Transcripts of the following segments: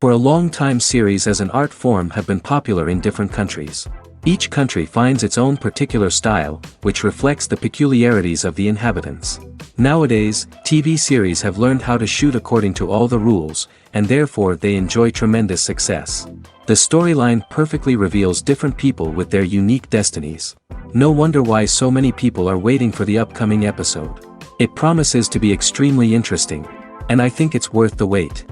For a long time, series as an art form have been popular in different countries. Each country finds its own particular style, which reflects the peculiarities of the inhabitants. Nowadays, TV series have learned how to shoot according to all the rules, and therefore they enjoy tremendous success. The storyline perfectly reveals different people with their unique destinies. No wonder why so many people are waiting for the upcoming episode. It promises to be extremely interesting, and I think it's worth the wait.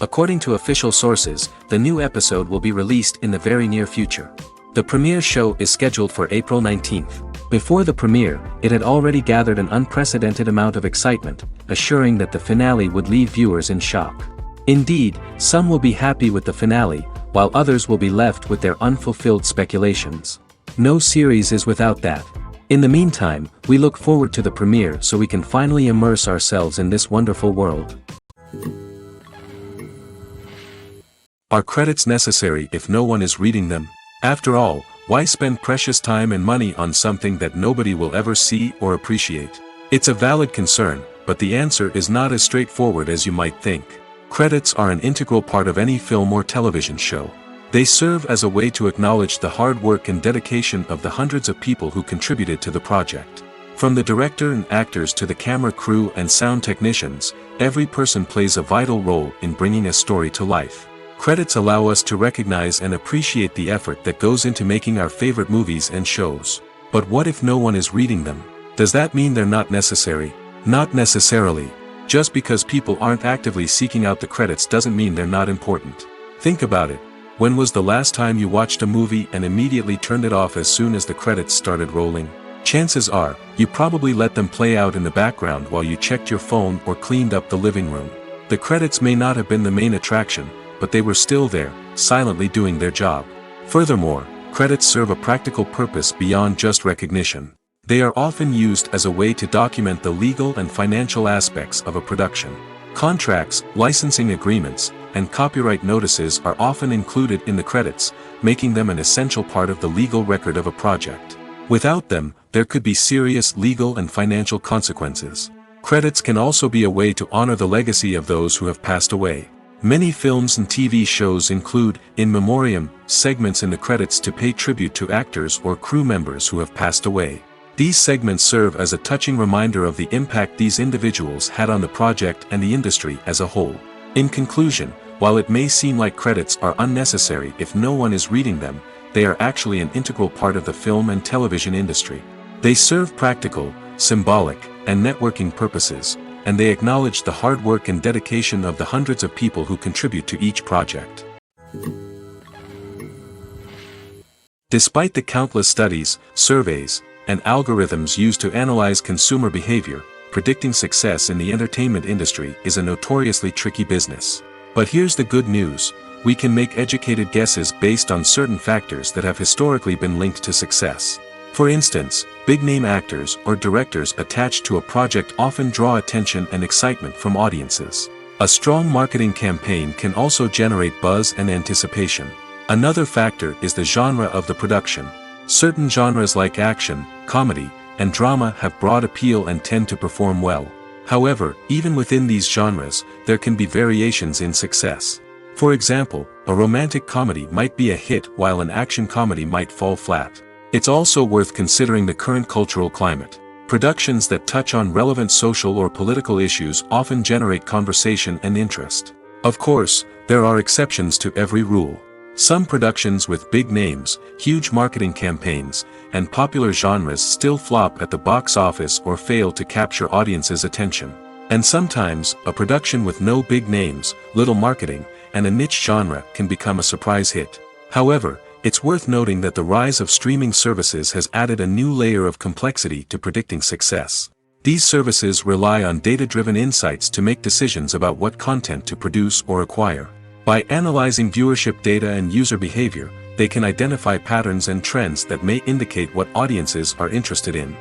According to official sources, the new episode will be released in the very near future. The premiere show is scheduled for April 19th. Before the premiere, it had already gathered an unprecedented amount of excitement, assuring that the finale would leave viewers in shock. Indeed, some will be happy with the finale, while others will be left with their unfulfilled speculations. No series is without that. In the meantime, we look forward to the premiere so we can finally immerse ourselves in this wonderful world. Are credits necessary if no one is reading them? After all, why spend precious time and money on something that nobody will ever see or appreciate? It's a valid concern, but the answer is not as straightforward as you might think. Credits are an integral part of any film or television show. They serve as a way to acknowledge the hard work and dedication of the hundreds of people who contributed to the project. From the director and actors to the camera crew and sound technicians, every person plays a vital role in bringing a story to life. Credits allow us to recognize and appreciate the effort that goes into making our favorite movies and shows. But what if no one is reading them? Does that mean they're not necessary? Not necessarily. Just because people aren't actively seeking out the credits doesn't mean they're not important. Think about it. When was the last time you watched a movie and immediately turned it off as soon as the credits started rolling? Chances are, you probably let them play out in the background while you checked your phone or cleaned up the living room. The credits may not have been the main attraction, but they were still there, silently doing their job. Furthermore, credits serve a practical purpose beyond just recognition. They are often used as a way to document the legal and financial aspects of a production. Contracts, licensing agreements, and copyright notices are often included in the credits, making them an essential part of the legal record of a project. Without them, there could be serious legal and financial consequences. Credits can also be a way to honor the legacy of those who have passed away. Many films and TV shows include, in memoriam, segments in the credits to pay tribute to actors or crew members who have passed away. These segments serve as a touching reminder of the impact these individuals had on the project and the industry as a whole. In conclusion, while it may seem like credits are unnecessary if no one is reading them, they are actually an integral part of the film and television industry. They serve practical, symbolic, and networking purposes, and they acknowledge the hard work and dedication of the hundreds of people who contribute to each project. Despite the countless studies, surveys, and algorithms used to analyze consumer behavior, predicting success in the entertainment industry is a notoriously tricky business. But here's the good news: we can make educated guesses based on certain factors that have historically been linked to success. For instance, big-name actors or directors attached to a project often draw attention and excitement from audiences. A strong marketing campaign can also generate buzz and anticipation. Another factor is the genre of the production. Certain genres like action, comedy, and drama have broad appeal and tend to perform well. However, even within these genres, there can be variations in success. For example, a romantic comedy might be a hit while an action comedy might fall flat. It's also worth considering the current cultural climate. Productions that touch on relevant social or political issues often generate conversation and interest. Of course, there are exceptions to every rule. Some productions with big names, huge marketing campaigns, and popular genres still flop at the box office or fail to capture audiences' attention. And sometimes, a production with no big names, little marketing, and a niche genre can become a surprise hit. However, it's worth noting that the rise of streaming services has added a new layer of complexity to predicting success. These services rely on data-driven insights to make decisions about what content to produce or acquire. By analyzing viewership data and user behavior, they can identify patterns and trends that may indicate what audiences are interested in.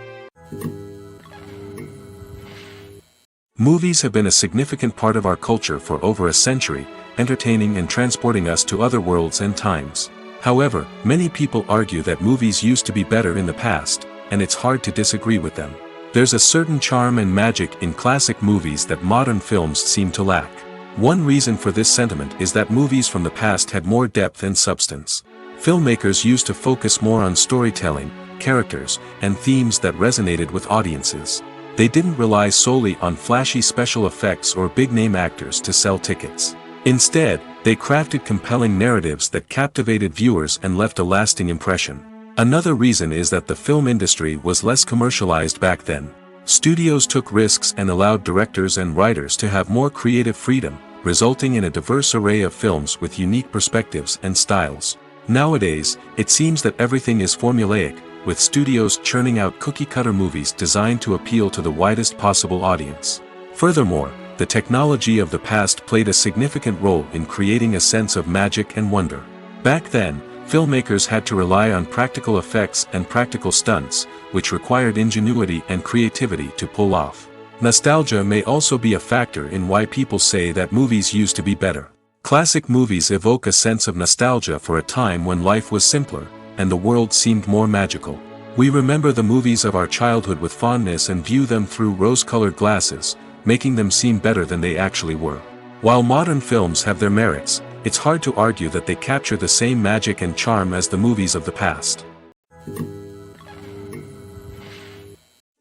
Movies have been a significant part of our culture for over a century, entertaining and transporting us to other worlds and times. However, many people argue that movies used to be better in the past, and it's hard to disagree with them. There's a certain charm and magic in classic movies that modern films seem to lack. One reason for this sentiment is that movies from the past had more depth and substance. Filmmakers used to focus more on storytelling, characters, and themes that resonated with audiences. They didn't rely solely on flashy special effects or big-name actors to sell tickets. Instead, they crafted compelling narratives that captivated viewers and left a lasting impression. Another reason is that the film industry was less commercialized back then. Studios took risks and allowed directors and writers to have more creative freedom, resulting in a diverse array of films with unique perspectives and styles. Nowadays, it seems that everything is formulaic, with studios churning out cookie-cutter movies designed to appeal to the widest possible audience. Furthermore, the technology of the past played a significant role in creating a sense of magic and wonder. Back then, filmmakers had to rely on practical effects and practical stunts, which required ingenuity and creativity to pull off. Nostalgia may also be a factor in why people say that movies used to be better. Classic movies evoke a sense of nostalgia for a time when life was simpler, and the world seemed more magical. We remember the movies of our childhood with fondness and view them through rose-colored glasses, making them seem better than they actually were. While modern films have their merits, it's hard to argue that they capture the same magic and charm as the movies of the past.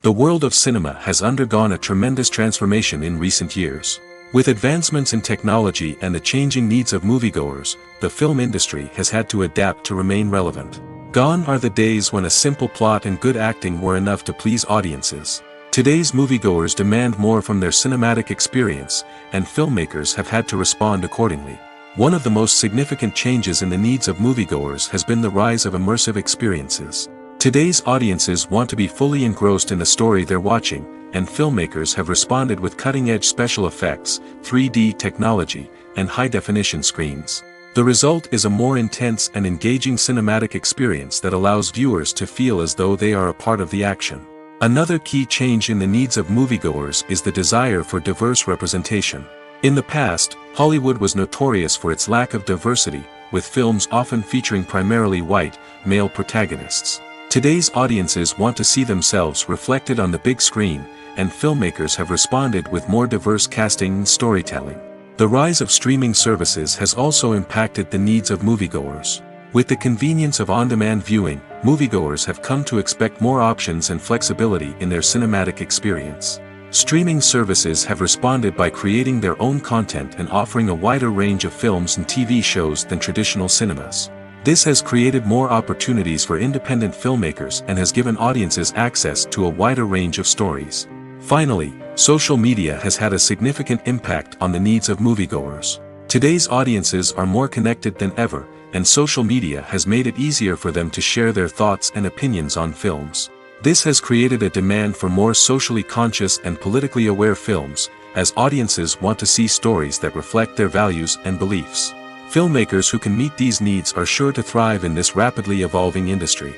The world of cinema has undergone a tremendous transformation in recent years. With advancements in technology and the changing needs of moviegoers, the film industry has had to adapt to remain relevant. Gone are the days when a simple plot and good acting were enough to please audiences. Today's moviegoers demand more from their cinematic experience, and filmmakers have had to respond accordingly. One of the most significant changes in the needs of moviegoers has been the rise of immersive experiences. Today's audiences want to be fully engrossed in the story they're watching, and filmmakers have responded with cutting-edge special effects, 3D technology, and high-definition screens. The result is a more intense and engaging cinematic experience that allows viewers to feel as though they are a part of the action. Another key change in the needs of moviegoers is the desire for diverse representation. In the past, Hollywood was notorious for its lack of diversity, with films often featuring primarily white, male protagonists. Today's audiences want to see themselves reflected on the big screen, and filmmakers have responded with more diverse casting and storytelling. The rise of streaming services has also impacted the needs of moviegoers. With the convenience of on-demand viewing, moviegoers have come to expect more options and flexibility in their cinematic experience. Streaming services have responded by creating their own content and offering a wider range of films and TV shows than traditional cinemas. This has created more opportunities for independent filmmakers and has given audiences access to a wider range of stories. Finally, social media has had a significant impact on the needs of moviegoers. Today's audiences are more connected than ever, and social media has made it easier for them to share their thoughts and opinions on films. This has created a demand for more socially conscious and politically aware films, as audiences want to see stories that reflect their values and beliefs. Filmmakers who can meet these needs are sure to thrive in this rapidly evolving industry.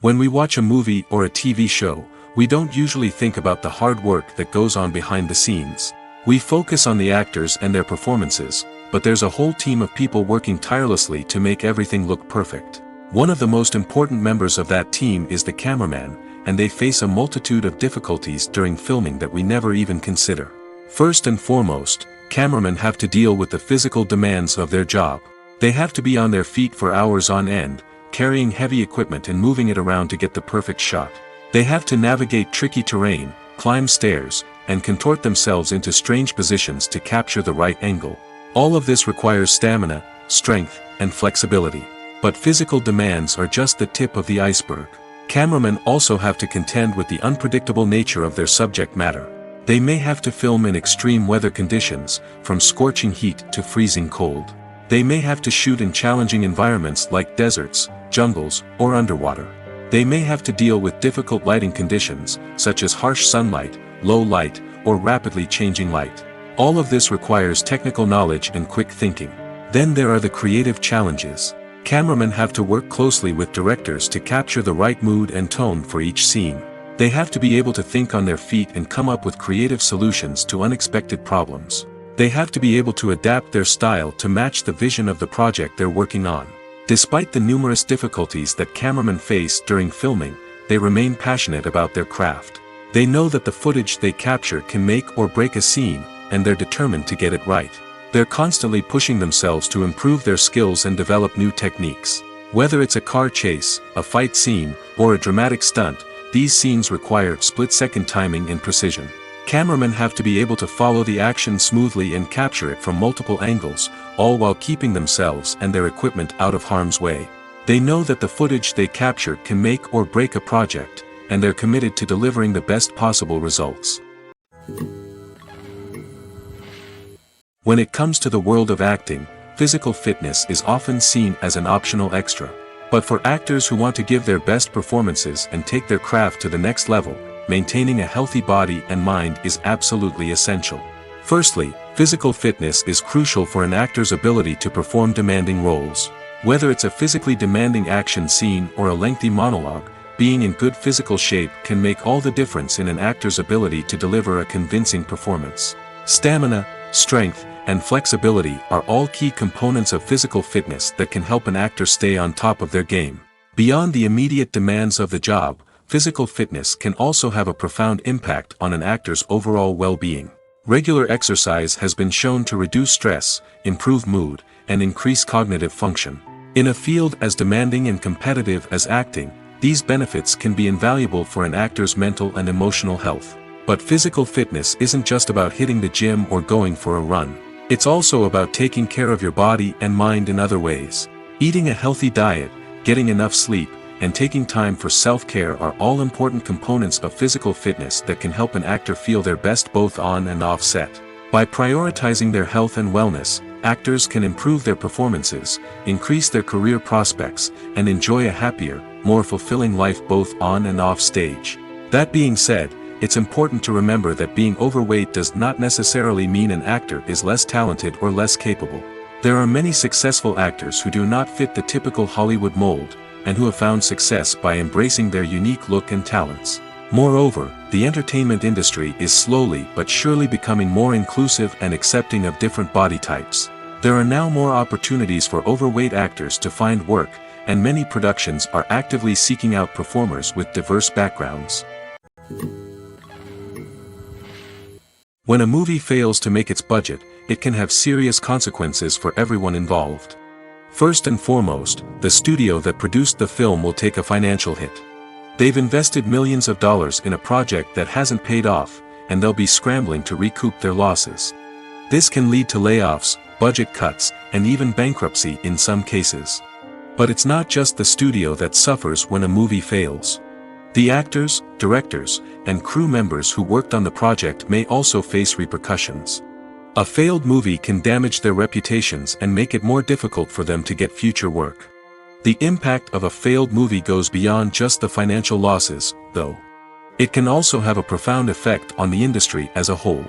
When we watch a movie or a TV show, we don't usually think about the hard work that goes on behind the scenes. We focus on the actors and their performances, but there's a whole team of people working tirelessly to make everything look perfect. One of the most important members of that team is the cameraman, and they face a multitude of difficulties during filming that we never even consider. First and foremost, cameramen have to deal with the physical demands of their job. They have to be on their feet for hours on end, carrying heavy equipment and moving it around to get the perfect shot. They have to navigate tricky terrain, climb stairs, and contort themselves into strange positions to capture the right angle. All of this requires stamina, strength, and flexibility. But physical demands are just the tip of the iceberg. Cameramen also have to contend with the unpredictable nature of their subject matter. They may have to film in extreme weather conditions, from scorching heat to freezing cold. They may have to shoot in challenging environments like deserts, jungles, or underwater. They may have to deal with difficult lighting conditions, such as harsh sunlight, low light, or rapidly changing light. All of this requires technical knowledge and quick thinking. Then there are the creative challenges. Cameramen have to work closely with directors to capture the right mood and tone for each scene. They have to be able to think on their feet and come up with creative solutions to unexpected problems. They have to be able to adapt their style to match the vision of the project they're working on. Despite the numerous difficulties that cameramen face during filming, they remain passionate about their craft. They know that the footage they capture can make or break a scene, and they're determined to get it right. They're constantly pushing themselves to improve their skills and develop new techniques. Whether it's a car chase, a fight scene, or a dramatic stunt, these scenes require split-second timing and precision. Cameramen have to be able to follow the action smoothly and capture it from multiple angles, all while keeping themselves and their equipment out of harm's way. They know that the footage they capture can make or break a project, and they're committed to delivering the best possible results. When it comes to the world of acting, physical fitness is often seen as an optional extra. But for actors who want to give their best performances and take their craft to the next level, maintaining a healthy body and mind is absolutely essential. Firstly, physical fitness is crucial for an actor's ability to perform demanding roles. Whether it's a physically demanding action scene or a lengthy monologue, being in good physical shape can make all the difference in an actor's ability to deliver a convincing performance. Stamina, strength, and flexibility are all key components of physical fitness that can help an actor stay on top of their game. Beyond the immediate demands of the job, physical fitness can also have a profound impact on an actor's overall well-being. Regular exercise has been shown to reduce stress, improve mood, and increase cognitive function. In a field as demanding and competitive as acting, these benefits can be invaluable for an actor's mental and emotional health. But physical fitness isn't just about hitting the gym or going for a run. It's also about taking care of your body and mind in other ways. Eating a healthy diet, getting enough sleep, and taking time for self-care are all important components of physical fitness that can help an actor feel their best both on and off set. By prioritizing their health and wellness, actors can improve their performances, increase their career prospects, and enjoy a happier, more fulfilling life both on and off stage. That being said, it's important to remember that being overweight does not necessarily mean an actor is less talented or less capable. There are many successful actors who do not fit the typical Hollywood mold, and who have found success by embracing their unique look and talents. Moreover, the entertainment industry is slowly but surely becoming more inclusive and accepting of different body types. There are now more opportunities for overweight actors to find work, and many productions are actively seeking out performers with diverse backgrounds. When a movie fails to make its budget, it can have serious consequences for everyone involved. First and foremost, the studio that produced the film will take a financial hit. They've invested millions of dollars in a project that hasn't paid off, and they'll be scrambling to recoup their losses. This can lead to layoffs, budget cuts, and even bankruptcy in some cases. But it's not just the studio that suffers when a movie fails. The actors, directors, and crew members who worked on the project may also face repercussions. A failed movie can damage their reputations and make it more difficult for them to get future work. The impact of a failed movie goes beyond just the financial losses, though. It can also have a profound effect on the industry as a whole.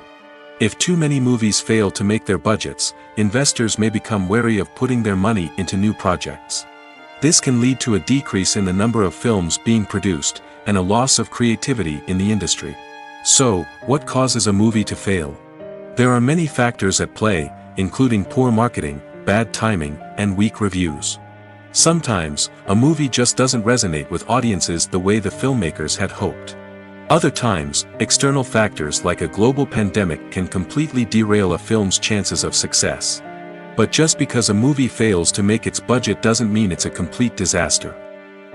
If too many movies fail to make their budgets, investors may become wary of putting their money into new projects. This can lead to a decrease in the number of films being produced, and a loss of creativity in the industry. So, what causes a movie to fail? There are many factors at play, including poor marketing, bad timing, and weak reviews. Sometimes, a movie just doesn't resonate with audiences the way the filmmakers had hoped. Other times, external factors like a global pandemic can completely derail a film's chances of success. But just because a movie fails to make its budget doesn't mean it's a complete disaster.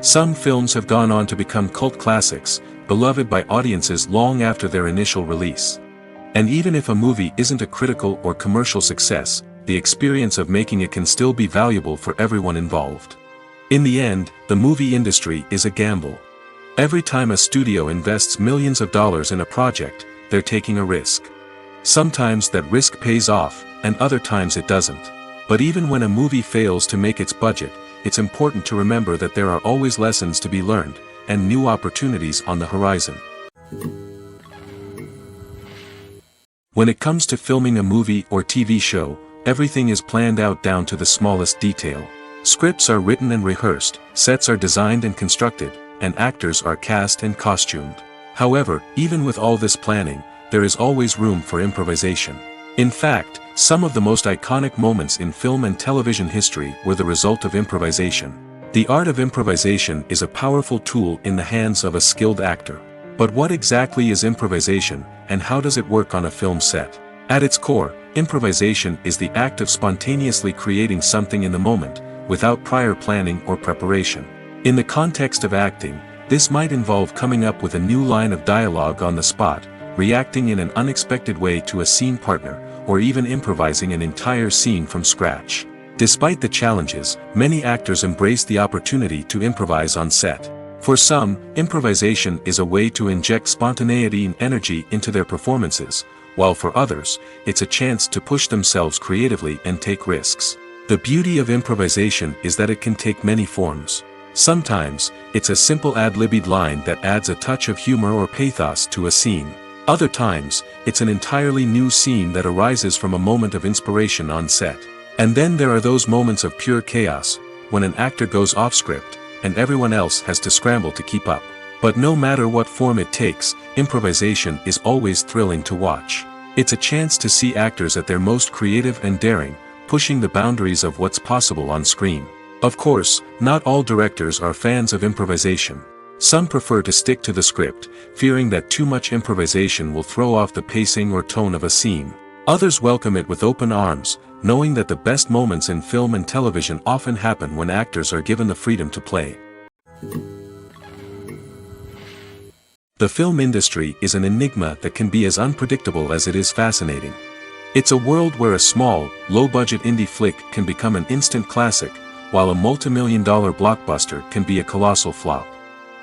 Some films have gone on to become cult classics, beloved by audiences long after their initial release. And even if a movie isn't a critical or commercial success, the experience of making it can still be valuable for everyone involved. In the end, the movie industry is a gamble. Every time a studio invests millions of dollars in a project, they're taking a risk. Sometimes that risk pays off, and other times it doesn't. But even when a movie fails to make its budget, it's important to remember that there are always lessons to be learned, and new opportunities on the horizon. When it comes to filming a movie or TV show, everything is planned out down to the smallest detail. Scripts are written and rehearsed, sets are designed and constructed, and actors are cast and costumed. However, even with all this planning, there is always room for improvisation. In fact, some of the most iconic moments in film and television history were the result of improvisation. The art of improvisation is a powerful tool in the hands of a skilled actor. But what exactly is improvisation, and how does it work on a film set? At its core, improvisation is the act of spontaneously creating something in the moment, without prior planning or preparation. In the context of acting, this might involve coming up with a new line of dialogue on the spot, reacting in an unexpected way to a scene partner, or even improvising an entire scene from scratch. Despite the challenges, many actors embrace the opportunity to improvise on set. For some, improvisation is a way to inject spontaneity and energy into their performances, while for others, it's a chance to push themselves creatively and take risks. The beauty of improvisation is that it can take many forms. Sometimes, it's a simple ad-libbed line that adds a touch of humor or pathos to a scene. Other times, it's an entirely new scene that arises from a moment of inspiration on set. And then there are those moments of pure chaos, when an actor goes off script, and everyone else has to scramble to keep up. But no matter what form it takes, improvisation is always thrilling to watch. It's a chance to see actors at their most creative and daring, pushing the boundaries of what's possible on screen. Of course, not all directors are fans of improvisation. Some prefer to stick to the script, fearing that too much improvisation will throw off the pacing or tone of a scene. Others welcome it with open arms, knowing that the best moments in film and television often happen when actors are given the freedom to play. The film industry is an enigma that can be as unpredictable as it is fascinating. It's a world where a small, low-budget indie flick can become an instant classic, while a multi-million-dollar blockbuster can be a colossal flop.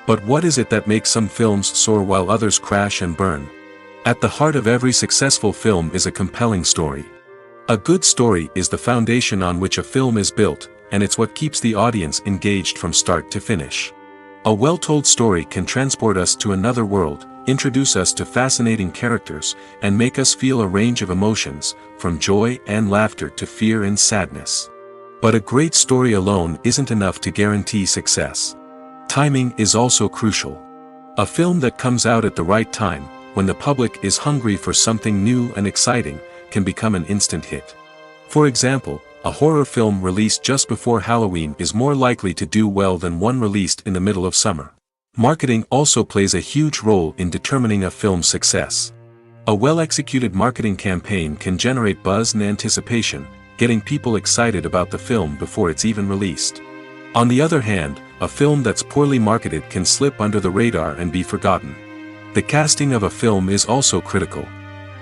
But what is it that makes some films soar while others crash and burn? At the heart of every successful film is a compelling story. A good story is the foundation on which a film is built, and it's what keeps the audience engaged from start to finish. A well-told story can transport us to another world, introduce us to fascinating characters, and make us feel a range of emotions, from joy and laughter to fear and sadness. But a great story alone isn't enough to guarantee success. Timing is also crucial. A film that comes out at the right time, when the public is hungry for something new and exciting, can become an instant hit. For example, a horror film released just before Halloween is more likely to do well than one released in the middle of summer. Marketing also plays a huge role in determining a film's success. A well-executed marketing campaign can generate buzz and anticipation, getting people excited about the film before it's even released. On the other hand, a film that's poorly marketed can slip under the radar and be forgotten. The casting of a film is also critical.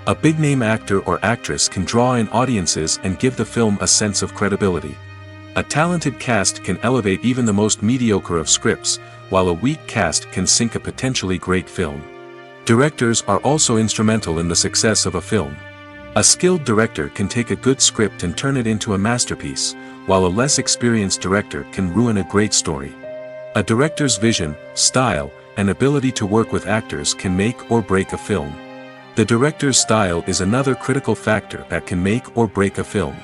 A big-name actor or actress can draw in audiences and give the film a sense of credibility. A talented cast can elevate even the most mediocre of scripts, while a weak cast can sink a potentially great film. Directors are also instrumental in the success of a film. A skilled director can take a good script and turn it into a masterpiece, while a less experienced director can ruin a great story. A director's vision, style, and ability to work with actors can make or break a film. The director's style is another critical factor that can make or break a film.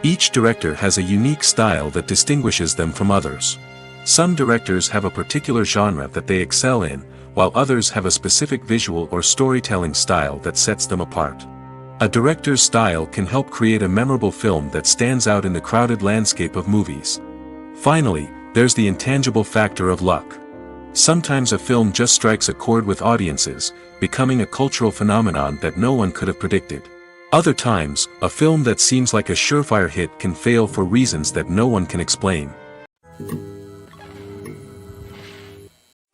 Each director has a unique style that distinguishes them from others. Some directors have a particular genre that they excel in, while others have a specific visual or storytelling style that sets them apart. A director's style can help create a memorable film that stands out in the crowded landscape of movies. Finally, there's the intangible factor of luck. Sometimes a film just strikes a chord with audiences, becoming a cultural phenomenon that no one could have predicted. Other times, a film that seems like a surefire hit can fail for reasons that no one can explain.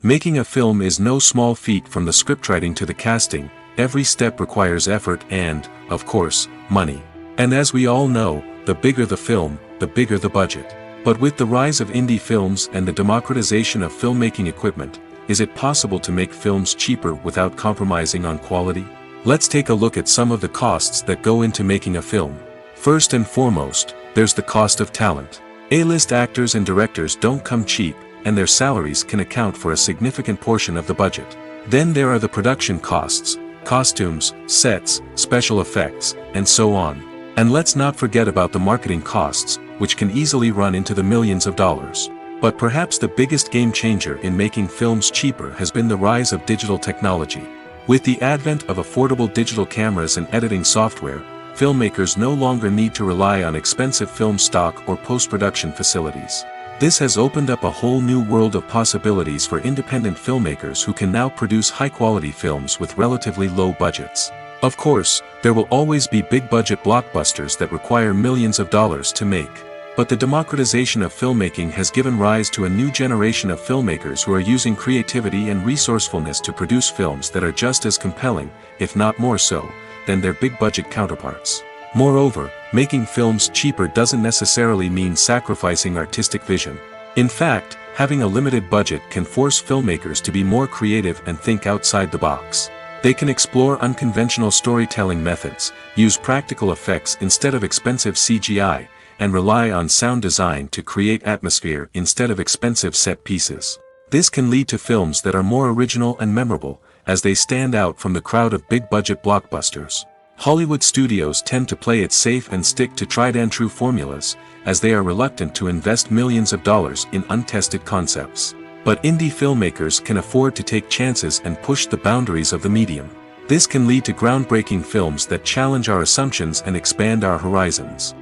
Making a film is no small feat. From the scriptwriting to the casting, every step requires effort and, of course, money. And as we all know, the bigger the film, the bigger the budget. But with the rise of indie films and the democratization of filmmaking equipment, is it possible to make films cheaper without compromising on quality? Let's take a look at some of the costs that go into making a film. First and foremost, there's the cost of talent. A-list actors and directors don't come cheap, and their salaries can account for a significant portion of the budget. Then there are the production costs, costumes, sets, special effects, and so on. And let's not forget about the marketing costs, which can easily run into the millions of dollars. But perhaps the biggest game changer in making films cheaper has been the rise of digital technology. With the advent of affordable digital cameras and editing software, filmmakers no longer need to rely on expensive film stock or post-production facilities. This has opened up a whole new world of possibilities for independent filmmakers who can now produce high-quality films with relatively low budgets. Of course, there will always be big-budget blockbusters that require millions of dollars to make. But the democratization of filmmaking has given rise to a new generation of filmmakers who are using creativity and resourcefulness to produce films that are just as compelling, if not more so, than their big-budget counterparts. Moreover, making films cheaper doesn't necessarily mean sacrificing artistic vision. In fact, having a limited budget can force filmmakers to be more creative and think outside the box. They can explore unconventional storytelling methods, use practical effects instead of expensive CGI, and rely on sound design to create atmosphere instead of expensive set pieces. This can lead to films that are more original and memorable, as they stand out from the crowd of big-budget blockbusters. Hollywood studios tend to play it safe and stick to tried-and-true formulas, as they are reluctant to invest millions of dollars in untested concepts. But indie filmmakers can afford to take chances and push the boundaries of the medium. This can lead to groundbreaking films that challenge our assumptions and expand our horizons.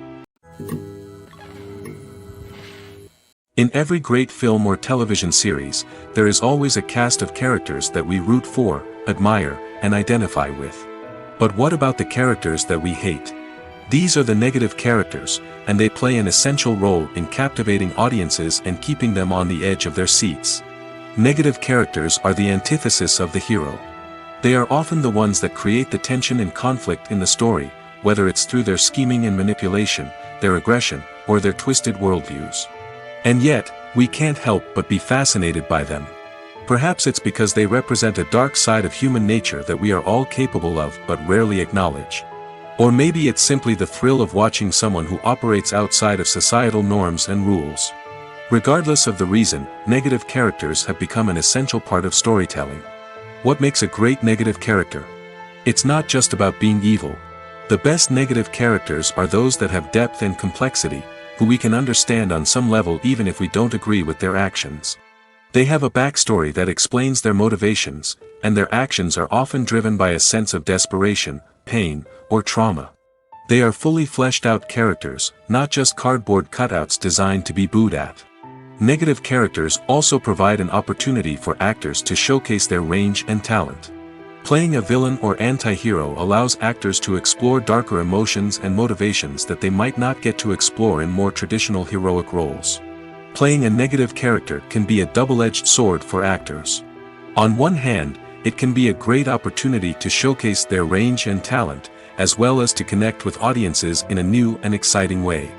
In every great film or television series, there is always a cast of characters that we root for, admire, and identify with. But what about the characters that we hate? These are the negative characters, and they play an essential role in captivating audiences and keeping them on the edge of their seats. Negative characters are the antithesis of the hero. They are often the ones that create the tension and conflict in the story, whether it's through their scheming and manipulation, their aggression, or their twisted worldviews. And yet, we can't help but be fascinated by them. Perhaps it's because they represent a dark side of human nature that we are all capable of but rarely acknowledge. Or maybe it's simply the thrill of watching someone who operates outside of societal norms and rules. Regardless of the reason, negative characters have become an essential part of storytelling. What makes a great negative character? It's not just about being evil. The best negative characters are those that have depth and complexity, who we can understand on some level even if we don't agree with their actions. They have a backstory that explains their motivations, and their actions are often driven by a sense of desperation, pain, or trauma. They are fully fleshed out characters, not just cardboard cutouts designed to be booed at. Negative characters also provide an opportunity for actors to showcase their range and talent. Playing a villain or anti-hero allows actors to explore darker emotions and motivations that they might not get to explore in more traditional heroic roles. Playing a negative character can be a double-edged sword for actors. On one hand, it can be a great opportunity to showcase their range and talent, as well as to connect with audiences in a new and exciting way.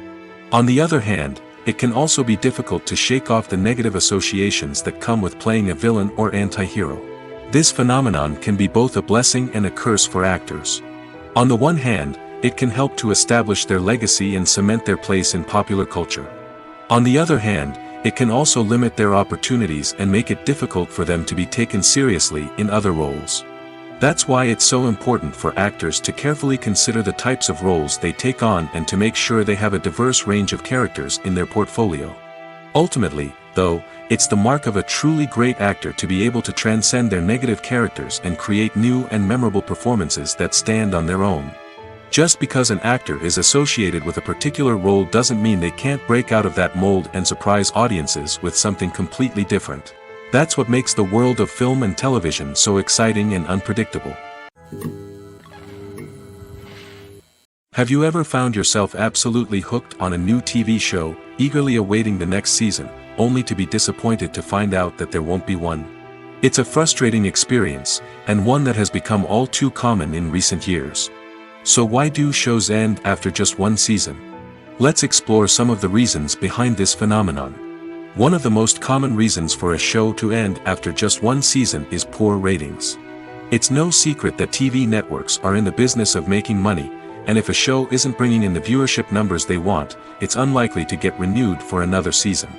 On the other hand, it can also be difficult to shake off the negative associations that come with playing a villain or anti-hero. This phenomenon can be both a blessing and a curse for actors. On the one hand, it can help to establish their legacy and cement their place in popular culture. On the other hand, it can also limit their opportunities and make it difficult for them to be taken seriously in other roles. That's why it's so important for actors to carefully consider the types of roles they take on and to make sure they have a diverse range of characters in their portfolio. Ultimately, though, it's the mark of a truly great actor to be able to transcend their negative characters and create new and memorable performances that stand on their own. Just because an actor is associated with a particular role doesn't mean they can't break out of that mold and surprise audiences with something completely different. That's what makes the world of film and television so exciting and unpredictable. Have you ever found yourself absolutely hooked on a new TV show, eagerly awaiting the next season, only to be disappointed to find out that there won't be one? It's a frustrating experience, and one that has become all too common in recent years. So why do shows end after just one season? Let's explore some of the reasons behind this phenomenon. One of the most common reasons for a show to end after just one season is poor ratings. It's no secret that TV networks are in the business of making money, and if a show isn't bringing in the viewership numbers they want, it's unlikely to get renewed for another season.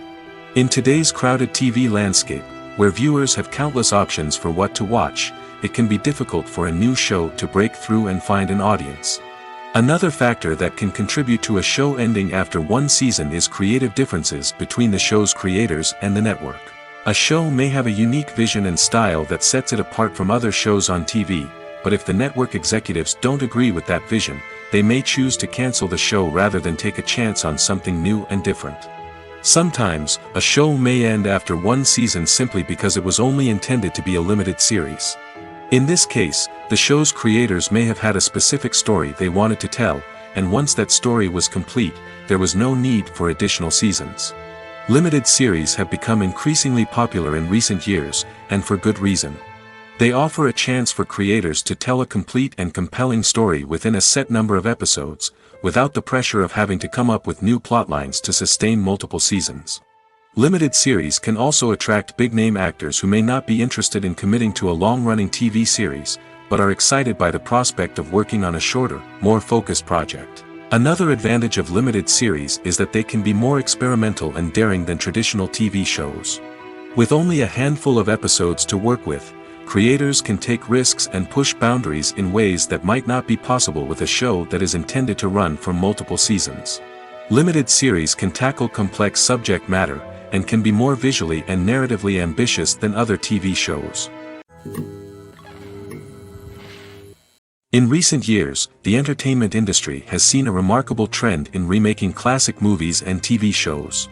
In today's crowded TV landscape, where viewers have countless options for what to watch, it can be difficult for a new show to break through and find an audience. Another factor that can contribute to a show ending after one season is creative differences between the show's creators and the network. A show may have a unique vision and style that sets it apart from other shows on TV, but if the network executives don't agree with that vision, they may choose to cancel the show rather than take a chance on something new and different. Sometimes, a show may end after one season simply because it was only intended to be a limited series. In this case, the show's creators may have had a specific story they wanted to tell, and once that story was complete, there was no need for additional seasons. Limited series have become increasingly popular in recent years, and for good reason. They offer a chance for creators to tell a complete and compelling story within a set number of episodes, without the pressure of having to come up with new plotlines to sustain multiple seasons. Limited series can also attract big-name actors who may not be interested in committing to a long-running TV series, but are excited by the prospect of working on a shorter, more focused project. Another advantage of limited series is that they can be more experimental and daring than traditional TV shows. With only a handful of episodes to work with, creators can take risks and push boundaries in ways that might not be possible with a show that is intended to run for multiple seasons. Limited series can tackle complex subject matter, and can be more visually and narratively ambitious than other TV shows. In recent years, the entertainment industry has seen a remarkable trend in remaking classic movies and TV shows.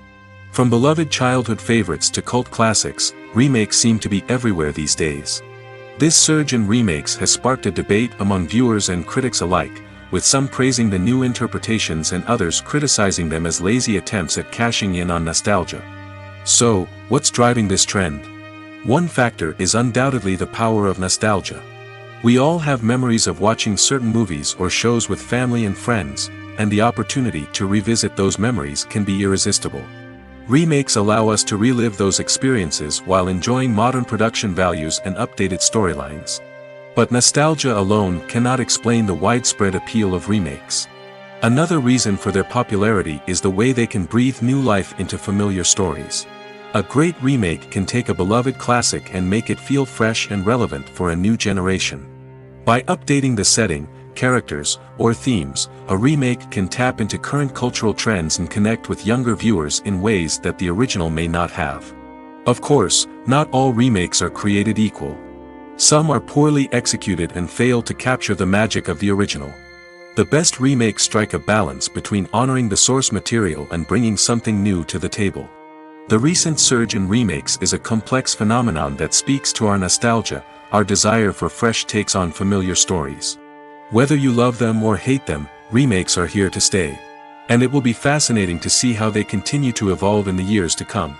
From beloved childhood favorites to cult classics, remakes seem to be everywhere these days. This surge in remakes has sparked a debate among viewers and critics alike, with some praising the new interpretations and others criticizing them as lazy attempts at cashing in on nostalgia. So, what's driving this trend? One factor is undoubtedly the power of nostalgia. We all have memories of watching certain movies or shows with family and friends, and the opportunity to revisit those memories can be irresistible. Remakes allow us to relive those experiences while enjoying modern production values and updated storylines. But nostalgia alone cannot explain the widespread appeal of remakes. Another reason for their popularity is the way they can breathe new life into familiar stories. A great remake can take a beloved classic and make it feel fresh and relevant for a new generation. By updating the setting, characters, or themes, a remake can tap into current cultural trends and connect with younger viewers in ways that the original may not have. Of course, not all remakes are created equal. Some are poorly executed and fail to capture the magic of the original. The best remakes strike a balance between honoring the source material and bringing something new to the table. The recent surge in remakes is a complex phenomenon that speaks to our nostalgia, our desire for fresh takes on familiar stories. Whether you love them or hate them, remakes are here to stay. And it will be fascinating to see how they continue to evolve in the years to come.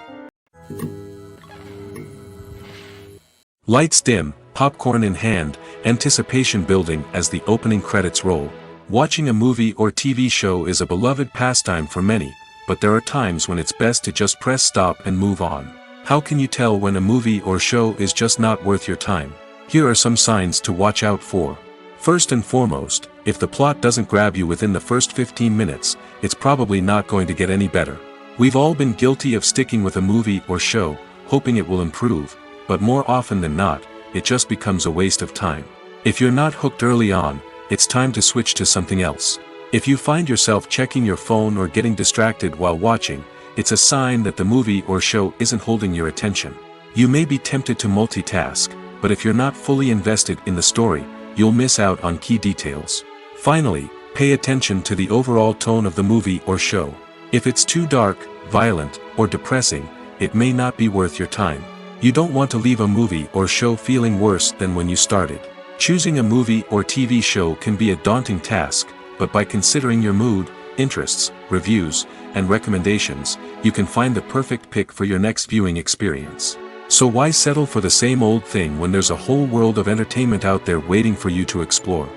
Lights dim, popcorn in hand, anticipation building as the opening credits roll. Watching a movie or TV show is a beloved pastime for many, but there are times when it's best to just press stop and move on. How can you tell when a movie or show is just not worth your time? Here are some signs to watch out for. First and foremost, if the plot doesn't grab you within the first 15 minutes, it's probably not going to get any better. We've all been guilty of sticking with a movie or show, hoping it will improve, but more often than not, it just becomes a waste of time. If you're not hooked early on, it's time to switch to something else. If you find yourself checking your phone or getting distracted while watching, it's a sign that the movie or show isn't holding your attention. You may be tempted to multitask, but if you're not fully invested in the story, you'll miss out on key details. Finally, pay attention to the overall tone of the movie or show. If it's too dark, violent, or depressing, it may not be worth your time. You don't want to leave a movie or show feeling worse than when you started. Choosing a movie or TV show can be a daunting task, but by considering your mood, interests, reviews, and recommendations, you can find the perfect pick for your next viewing experience. So why settle for the same old thing when there's a whole world of entertainment out there waiting for you to explore?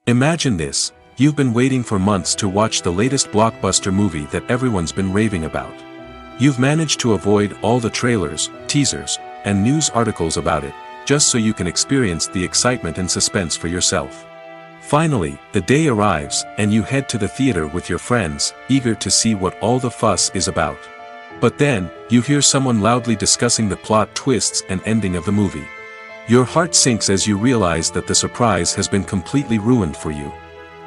Imagine this: you've been waiting for months to watch the latest blockbuster movie that everyone's been raving about. You've managed to avoid all the trailers, teasers, and news articles about it, just so you can experience the excitement and suspense for yourself. Finally, the day arrives, and you head to the theater with your friends, eager to see what all the fuss is about. But then, you hear someone loudly discussing the plot twists and ending of the movie. Your heart sinks as you realize that the surprise has been completely ruined for you.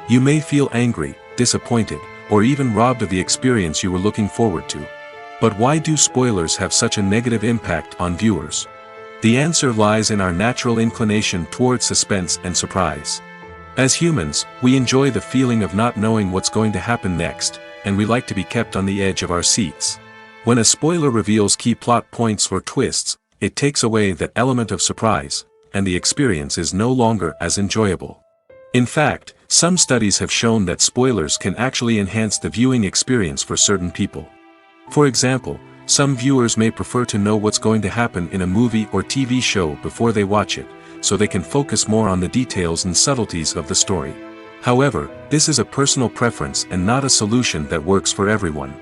You may feel angry, disappointed, or even robbed of the experience you were looking forward to. But why do spoilers have such a negative impact on viewers? The answer lies in our natural inclination towards suspense and surprise. As humans, we enjoy the feeling of not knowing what's going to happen next, and we like to be kept on the edge of our seats. When a spoiler reveals key plot points or twists, it takes away that element of surprise, and the experience is no longer as enjoyable. In fact, some studies have shown that spoilers can actually enhance the viewing experience for certain people. For example, some viewers may prefer to know what's going to happen in a movie or TV show before they watch it, so they can focus more on the details and subtleties of the story. However, this is a personal preference and not a solution that works for everyone.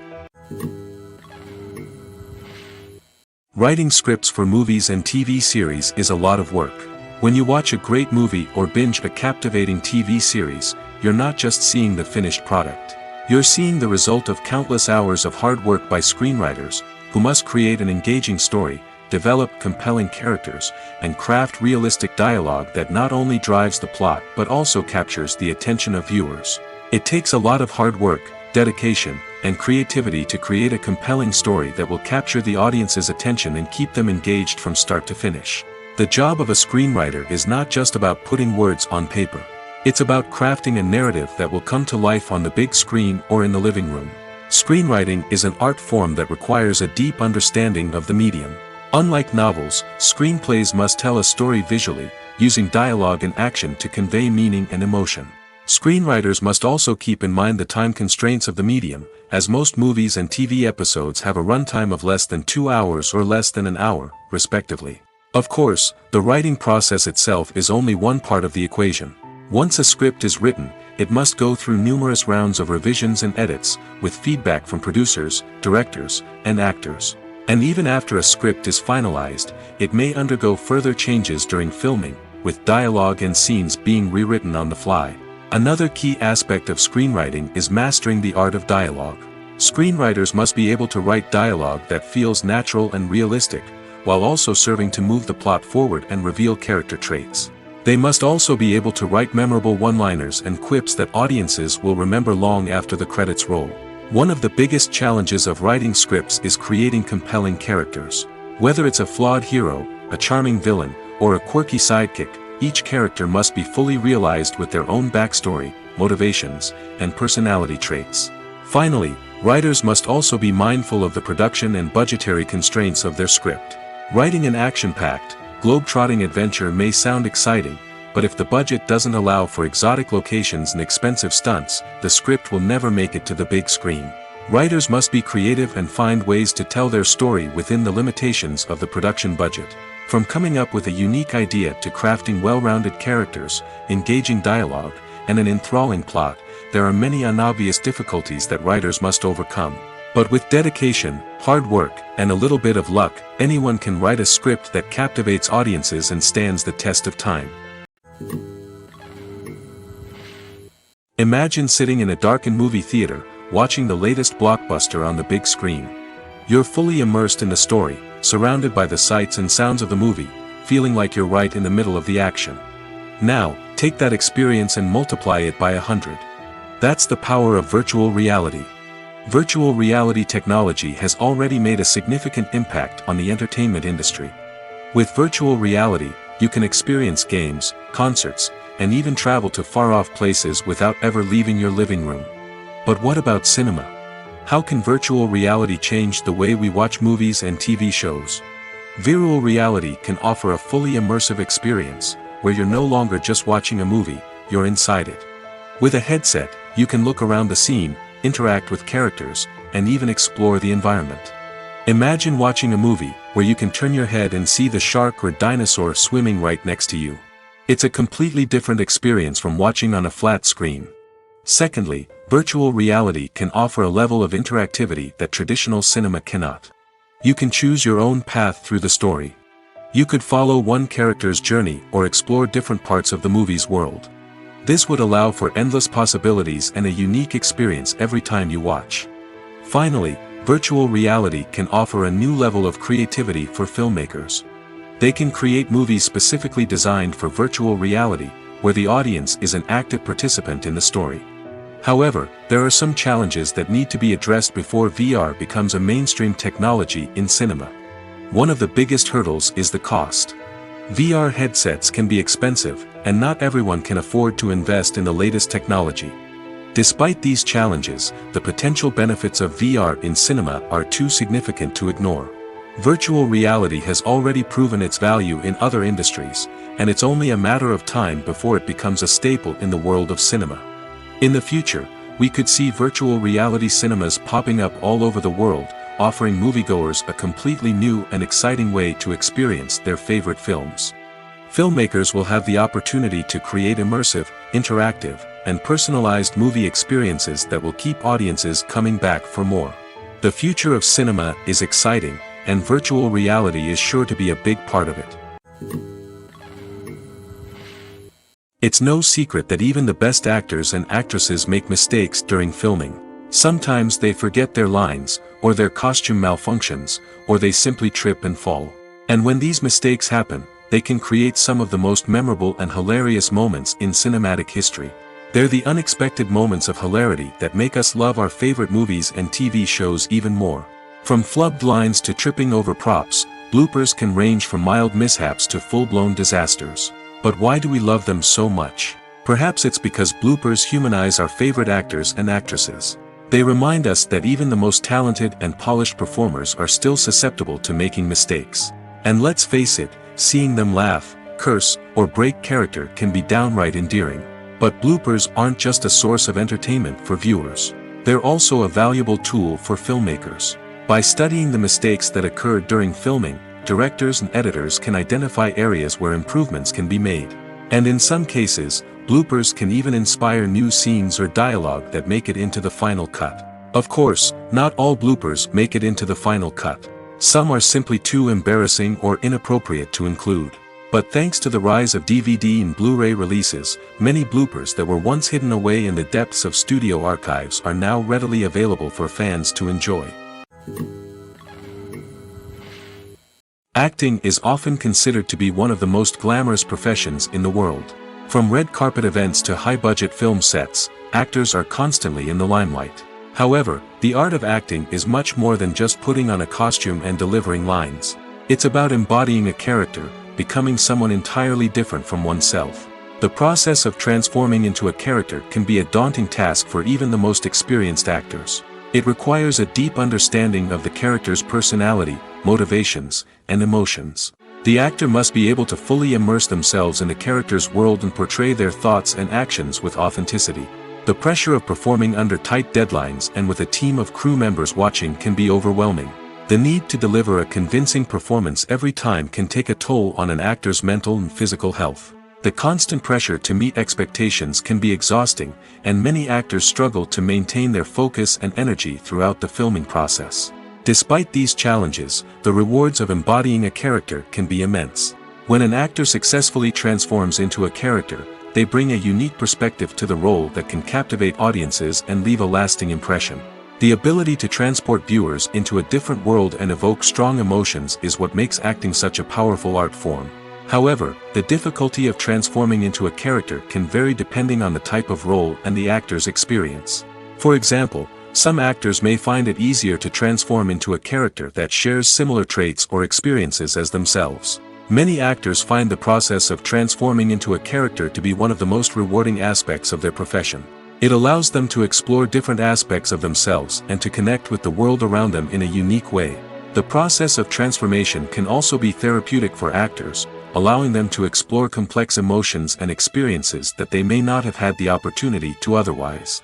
Writing scripts for movies and TV series is a lot of work. When you watch a great movie or binge a captivating TV series, you're not just seeing the finished product. You're seeing the result of countless hours of hard work by screenwriters, who must create an engaging story, develop compelling characters, and craft realistic dialogue that not only drives the plot but also captures the attention of viewers. It takes a lot of hard work, dedication, and creativity to create a compelling story that will capture the audience's attention and keep them engaged from start to finish. The job of a screenwriter is not just about putting words on paper. It's about crafting a narrative that will come to life on the big screen or in the living room. Screenwriting is an art form that requires a deep understanding of the medium. Unlike novels, screenplays must tell a story visually, using dialogue and action to convey meaning and emotion. Screenwriters must also keep in mind the time constraints of the medium, as most movies and TV episodes have a runtime of less than 2 hours or less than an hour, respectively. Of course, the writing process itself is only one part of the equation. Once a script is written, it must go through numerous rounds of revisions and edits, with feedback from producers, directors, and actors. And even after a script is finalized, it may undergo further changes during filming, with dialogue and scenes being rewritten on the fly. Another key aspect of screenwriting is mastering the art of dialogue. Screenwriters must be able to write dialogue that feels natural and realistic, while also serving to move the plot forward and reveal character traits. They must also be able to write memorable one-liners and quips that audiences will remember long after the credits roll. One of the biggest challenges of writing scripts is creating compelling characters. Whether it's a flawed hero, a charming villain, or a quirky sidekick, each character must be fully realized with their own backstory, motivations, and personality traits. Finally, writers must also be mindful of the production and budgetary constraints of their script. Writing an action-packed, globe-trotting adventure may sound exciting, but if the budget doesn't allow for exotic locations and expensive stunts, the script will never make it to the big screen. Writers must be creative and find ways to tell their story within the limitations of the production budget. From coming up with a unique idea to crafting well-rounded characters, engaging dialogue, and an enthralling plot, there are many unobvious difficulties that writers must overcome. But with dedication, hard work, and a little bit of luck, anyone can write a script that captivates audiences and stands the test of time. Imagine sitting in a darkened movie theater, watching the latest blockbuster on the big screen. You're fully immersed in the story, surrounded by the sights and sounds of the movie, feeling like you're right in the middle of the action. Now, take that experience and multiply it by 100. That's the power of virtual reality. Virtual reality technology has already made a significant impact on the entertainment industry. With virtual reality, you can experience games, concerts, and even travel to far-off places without ever leaving your living room. But what about cinema? How can virtual reality change the way we watch movies and TV shows? Virtual reality can offer a fully immersive experience, where you're no longer just watching a movie, you're inside it. With a headset, you can look around the scene, interact with characters, and even explore the environment. Imagine watching a movie where you can turn your head and see the shark or dinosaur swimming right next to you. It's a completely different experience from watching on a flat screen. Secondly, virtual reality can offer a level of interactivity that traditional cinema cannot. You can choose your own path through the story. You could follow one character's journey or explore different parts of the movie's world. This would allow for endless possibilities and a unique experience every time you watch. Finally, virtual reality can offer a new level of creativity for filmmakers. They can create movies specifically designed for virtual reality, where the audience is an active participant in the story. However, there are some challenges that need to be addressed before VR becomes a mainstream technology in cinema. One of the biggest hurdles is the cost. VR headsets can be expensive, and not everyone can afford to invest in the latest technology. Despite these challenges, the potential benefits of VR in cinema are too significant to ignore. Virtual reality has already proven its value in other industries, and it's only a matter of time before it becomes a staple in the world of cinema. In the future, we could see virtual reality cinemas popping up all over the world, offering moviegoers a completely new and exciting way to experience their favorite films. Filmmakers will have the opportunity to create immersive, interactive, and personalized movie experiences that will keep audiences coming back for more. The future of cinema is exciting, and virtual reality is sure to be a big part of it. It's no secret that even the best actors and actresses make mistakes during filming. Sometimes they forget their lines, or their costume malfunctions, or they simply trip and fall. And when these mistakes happen, they can create some of the most memorable and hilarious moments in cinematic history. They're the unexpected moments of hilarity that make us love our favorite movies and TV shows even more. From flubbed lines to tripping over props, bloopers can range from mild mishaps to full-blown disasters. But why do we love them so much? Perhaps it's because bloopers humanize our favorite actors and actresses. They remind us that even the most talented and polished performers are still susceptible to making mistakes. And let's face it, seeing them laugh, curse, or break character can be downright endearing. But bloopers aren't just a source of entertainment for viewers. They're also a valuable tool for filmmakers. By studying the mistakes that occurred during filming, directors and editors can identify areas where improvements can be made. And in some cases, bloopers can even inspire new scenes or dialogue that make it into the final cut. Of course, not all bloopers make it into the final cut. Some are simply too embarrassing or inappropriate to include. But thanks to the rise of DVD and Blu-ray releases, many bloopers that were once hidden away in the depths of studio archives are now readily available for fans to enjoy. Acting is often considered to be one of the most glamorous professions in the world. From red carpet events to high-budget film sets, actors are constantly in the limelight. However, the art of acting is much more than just putting on a costume and delivering lines. It's about embodying a character, becoming someone entirely different from oneself. The process of transforming into a character can be a daunting task for even the most experienced actors. It requires a deep understanding of the character's personality, motivations, and emotions. The actor must be able to fully immerse themselves in the character's world and portray their thoughts and actions with authenticity. The pressure of performing under tight deadlines and with a team of crew members watching can be overwhelming. The need to deliver a convincing performance every time can take a toll on an actor's mental and physical health. The constant pressure to meet expectations can be exhausting, and many actors struggle to maintain their focus and energy throughout the filming process. Despite these challenges, the rewards of embodying a character can be immense. When an actor successfully transforms into a character, they bring a unique perspective to the role that can captivate audiences and leave a lasting impression. The ability to transport viewers into a different world and evoke strong emotions is what makes acting such a powerful art form. However, the difficulty of transforming into a character can vary depending on the type of role and the actor's experience. For example, some actors may find it easier to transform into a character that shares similar traits or experiences as themselves. Many actors find the process of transforming into a character to be one of the most rewarding aspects of their profession. It allows them to explore different aspects of themselves and to connect with the world around them in a unique way. The process of transformation can also be therapeutic for actors, allowing them to explore complex emotions and experiences that they may not have had the opportunity to otherwise.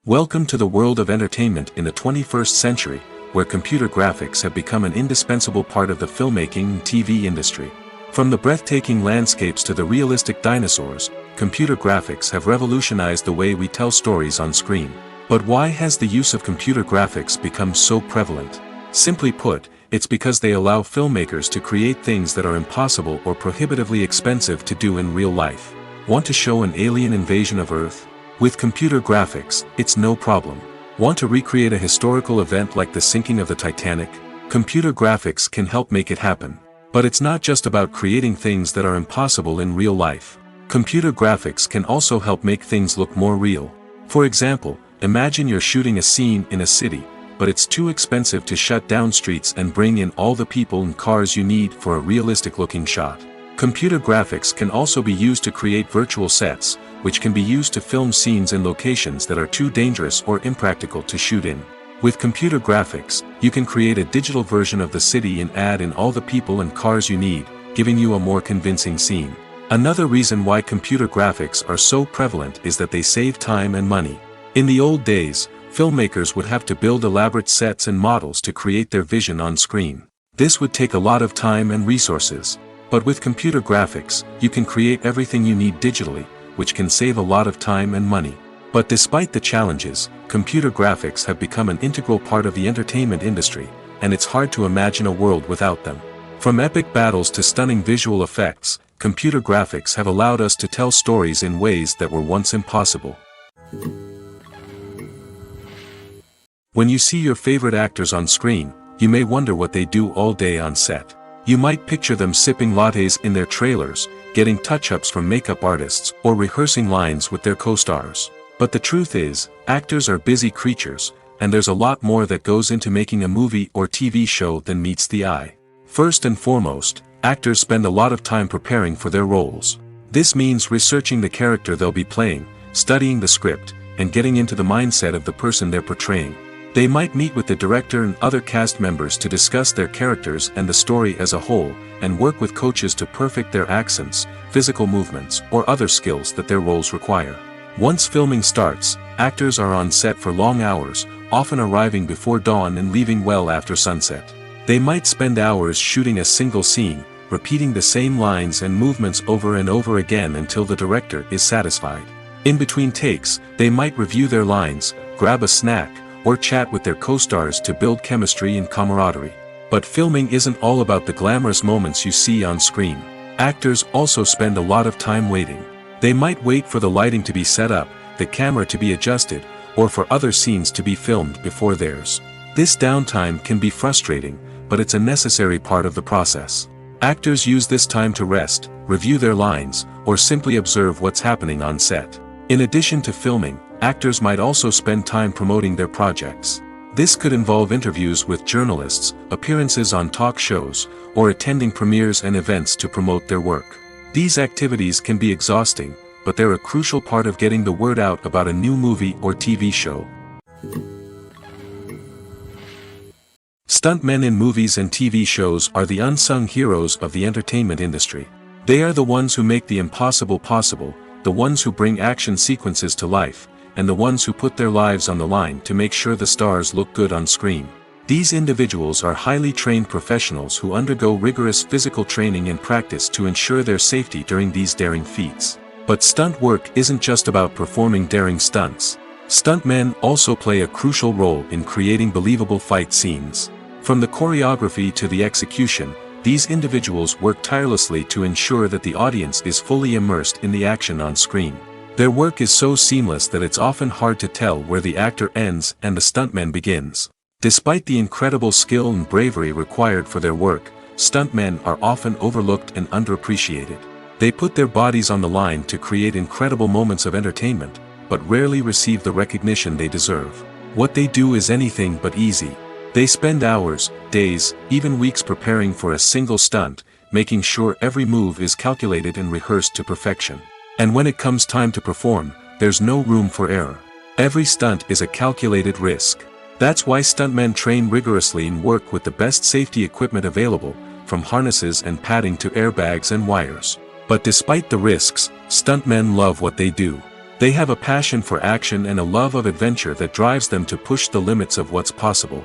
Welcome to the world of entertainment in the 21st century, where computer graphics have become an indispensable part of the filmmaking and TV industry. From the breathtaking landscapes to the realistic dinosaurs, computer graphics have revolutionized the way we tell stories on screen. But why has the use of computer graphics become so prevalent? Simply put, it's because they allow filmmakers to create things that are impossible or prohibitively expensive to do in real life. Want to show an alien invasion of Earth? With computer graphics, it's no problem. Want to recreate a historical event like the sinking of the Titanic? Computer graphics can help make it happen. But it's not just about creating things that are impossible in real life. Computer graphics can also help make things look more real. For example, imagine you're shooting a scene in a city, but it's too expensive to shut down streets and bring in all the people and cars you need for a realistic-looking shot. Computer graphics can also be used to create virtual sets, which can be used to film scenes in locations that are too dangerous or impractical to shoot in. With computer graphics, you can create a digital version of the city and add in all the people and cars you need, giving you a more convincing scene. Another reason why computer graphics are so prevalent is that they save time and money. In the old days, filmmakers would have to build elaborate sets and models to create their vision on screen. This would take a lot of time and resources. But with computer graphics, you can create everything you need digitally, which can save a lot of time and money. But despite the challenges, computer graphics have become an integral part of the entertainment industry, and it's hard to imagine a world without them. From epic battles to stunning visual effects, computer graphics have allowed us to tell stories in ways that were once impossible. When you see your favorite actors on screen, you may wonder what they do all day on set. You might picture them sipping lattes in their trailers, getting touch-ups from makeup artists, or rehearsing lines with their co-stars. But the truth is, actors are busy creatures, and there's a lot more that goes into making a movie or TV show than meets the eye. First and foremost, actors spend a lot of time preparing for their roles. This means researching the character they'll be playing, studying the script, and getting into the mindset of the person they're portraying. They might meet with the director and other cast members to discuss their characters and the story as a whole, and work with coaches to perfect their accents, physical movements, or other skills that their roles require. Once filming starts, actors are on set for long hours, often arriving before dawn and leaving well after sunset. They might spend hours shooting a single scene, repeating the same lines and movements over and over again until the director is satisfied. In between takes, they might review their lines, grab a snack, or chat with their co-stars to build chemistry and camaraderie. But filming isn't all about the glamorous moments you see on screen. Actors also spend a lot of time waiting. They might wait for the lighting to be set up, the camera to be adjusted, or for other scenes to be filmed before theirs. This downtime can be frustrating, but it's a necessary part of the process. Actors use this time to rest, review their lines, or simply observe what's happening on set. In addition to filming, actors might also spend time promoting their projects. This could involve interviews with journalists, appearances on talk shows, or attending premieres and events to promote their work. These activities can be exhausting, but they're a crucial part of getting the word out about a new movie or TV show. Stuntmen in movies and TV shows are the unsung heroes of the entertainment industry. They are the ones who make the impossible possible, the ones who bring action sequences to life, and the ones who put their lives on the line to make sure the stars look good on screen. These individuals are highly trained professionals who undergo rigorous physical training and practice to ensure their safety during these daring feats. But stunt work isn't just about performing daring stunts. Stuntmen also play a crucial role in creating believable fight scenes. From the choreography to the execution, these individuals work tirelessly to ensure that the audience is fully immersed in the action on screen. Their work is so seamless that it's often hard to tell where the actor ends and the stuntman begins. Despite the incredible skill and bravery required for their work, stuntmen are often overlooked and underappreciated. They put their bodies on the line to create incredible moments of entertainment, but rarely receive the recognition they deserve. What they do is anything but easy. They spend hours, days, even weeks preparing for a single stunt, making sure every move is calculated and rehearsed to perfection. And when it comes time to perform, there's no room for error. Every stunt is a calculated risk. That's why stuntmen train rigorously and work with the best safety equipment available, from harnesses and padding to airbags and wires. But despite the risks, stuntmen love what they do. They have a passion for action and a love of adventure that drives them to push the limits of what's possible.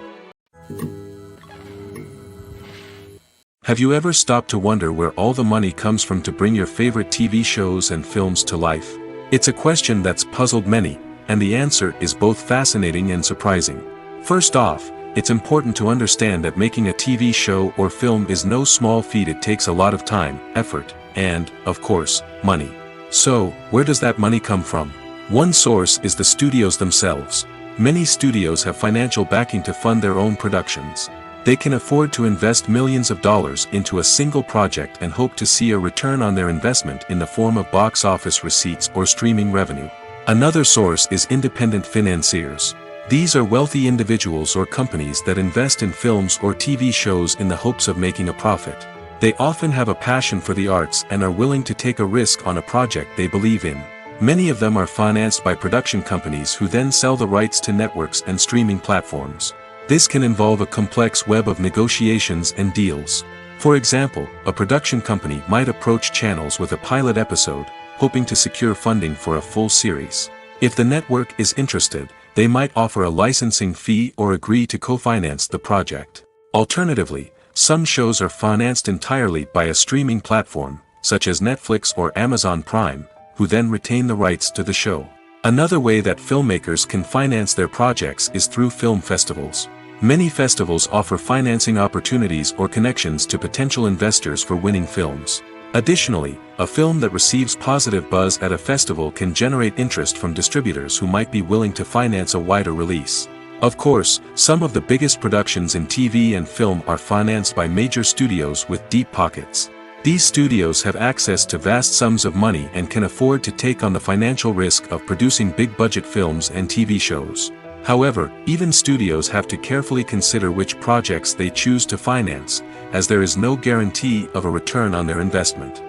Have you ever stopped to wonder where all the money comes from to bring your favorite TV shows and films to life? It's a question that's puzzled many, and the answer is both fascinating and surprising. First off, it's important to understand that making a TV show or film is no small feat. It takes a lot of time, effort, and, of course, money. So, where does that money come from? One source is the studios themselves. Many studios have financial backing to fund their own productions. They can afford to invest millions of dollars into a single project and hope to see a return on their investment in the form of box office receipts or streaming revenue. Another source is independent financiers. These are wealthy individuals or companies that invest in films or TV shows in the hopes of making a profit. They often have a passion for the arts and are willing to take a risk on a project they believe in. Many of them are financed by production companies who then sell the rights to networks and streaming platforms. This can involve a complex web of negotiations and deals. For example, a production company might approach channels with a pilot episode, hoping to secure funding for a full series. If the network is interested, they might offer a licensing fee or agree to co-finance the project. Alternatively, some shows are financed entirely by a streaming platform, such as Netflix or Amazon Prime, who then retain the rights to the show. Another way that filmmakers can finance their projects is through film festivals. Many festivals offer financing opportunities or connections to potential investors for winning films. Additionally, a film that receives positive buzz at a festival can generate interest from distributors who might be willing to finance a wider release. Of course, some of the biggest productions in TV and film are financed by major studios with deep pockets. These studios have access to vast sums of money and can afford to take on the financial risk of producing big-budget films and TV shows. However, even studios have to carefully consider which projects they choose to finance, as there is no guarantee of a return on their investment.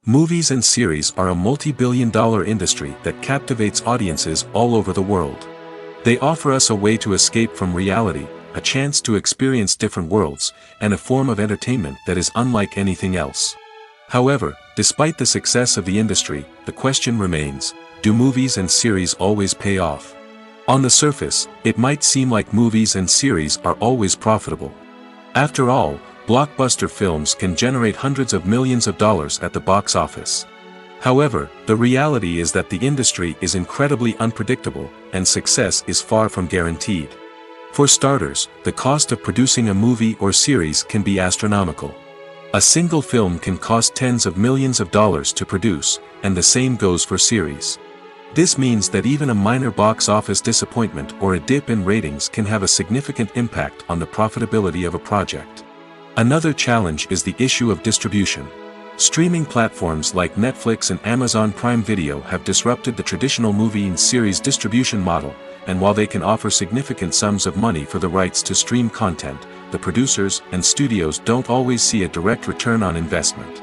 Movies and series are a multi-billion-dollar industry that captivates audiences all over the world. They offer us a way to escape from reality, a chance to experience different worlds, and a form of entertainment that is unlike anything else. However, despite the success of the industry, the question remains: do movies and series always pay off? On the surface, it might seem like movies and series are always profitable. After all, blockbuster films can generate hundreds of millions of dollars at the box office. However, the reality is that the industry is incredibly unpredictable, and success is far from guaranteed. For starters, the cost of producing a movie or series can be astronomical. A single film can cost tens of millions of dollars to produce, and the same goes for series. This means that even a minor box office disappointment or a dip in ratings can have a significant impact on the profitability of a project. Another challenge is the issue of distribution. Streaming platforms like Netflix and Amazon Prime Video have disrupted the traditional movie and series distribution model, and while they can offer significant sums of money for the rights to stream content, the producers and studios don't always see a direct return on investment.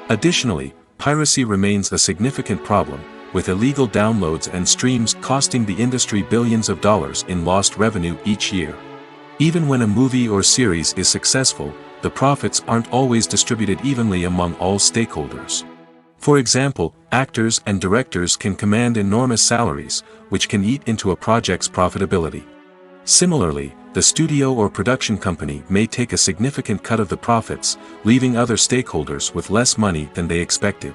Additionally, piracy remains a significant problem, with illegal downloads and streams costing the industry billions of dollars in lost revenue each year. Even when a movie or series is successful, the profits aren't always distributed evenly among all stakeholders. For example, actors and directors can command enormous salaries, which can eat into a project's profitability. Similarly, the studio or production company may take a significant cut of the profits, leaving other stakeholders with less money than they expected.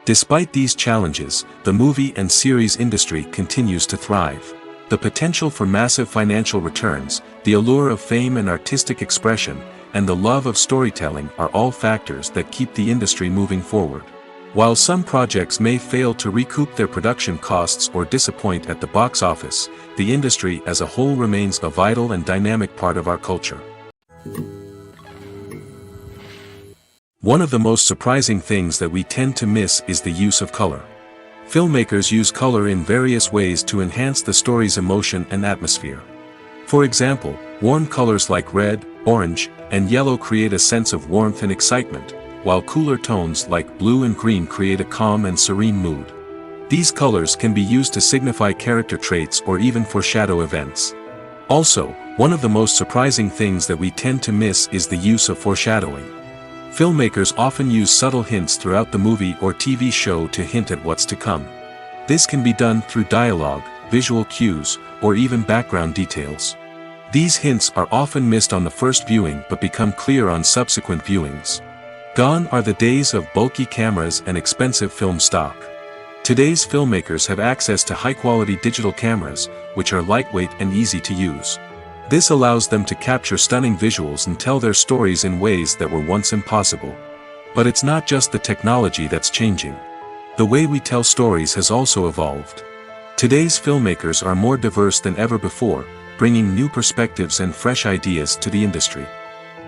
Despite these challenges, the movie and series industry continues to thrive. The potential for massive financial returns, the allure of fame and artistic expression, and the love of storytelling are all factors that keep the industry moving forward. While some projects may fail to recoup their production costs or disappoint at the box office, the industry as a whole remains a vital and dynamic part of our culture. One of the most surprising things that we tend to miss is the use of color. Filmmakers use color in various ways to enhance the story's emotion and atmosphere. For example, warm colors like red, orange, and yellow create a sense of warmth and excitement, while cooler tones like blue and green create a calm and serene mood. These colors can be used to signify character traits or even foreshadow events. Also, one of the most surprising things that we tend to miss is the use of foreshadowing. Filmmakers often use subtle hints throughout the movie or TV show to hint at what's to come. This can be done through dialogue, visual cues, or even background details. These hints are often missed on the first viewing but become clear on subsequent viewings. Gone are the days of bulky cameras and expensive film stock. Today's filmmakers have access to high-quality digital cameras, which are lightweight and easy to use. This allows them to capture stunning visuals and tell their stories in ways that were once impossible. But it's not just the technology that's changing. The way we tell stories has also evolved. Today's filmmakers are more diverse than ever before, bringing new perspectives and fresh ideas to the industry.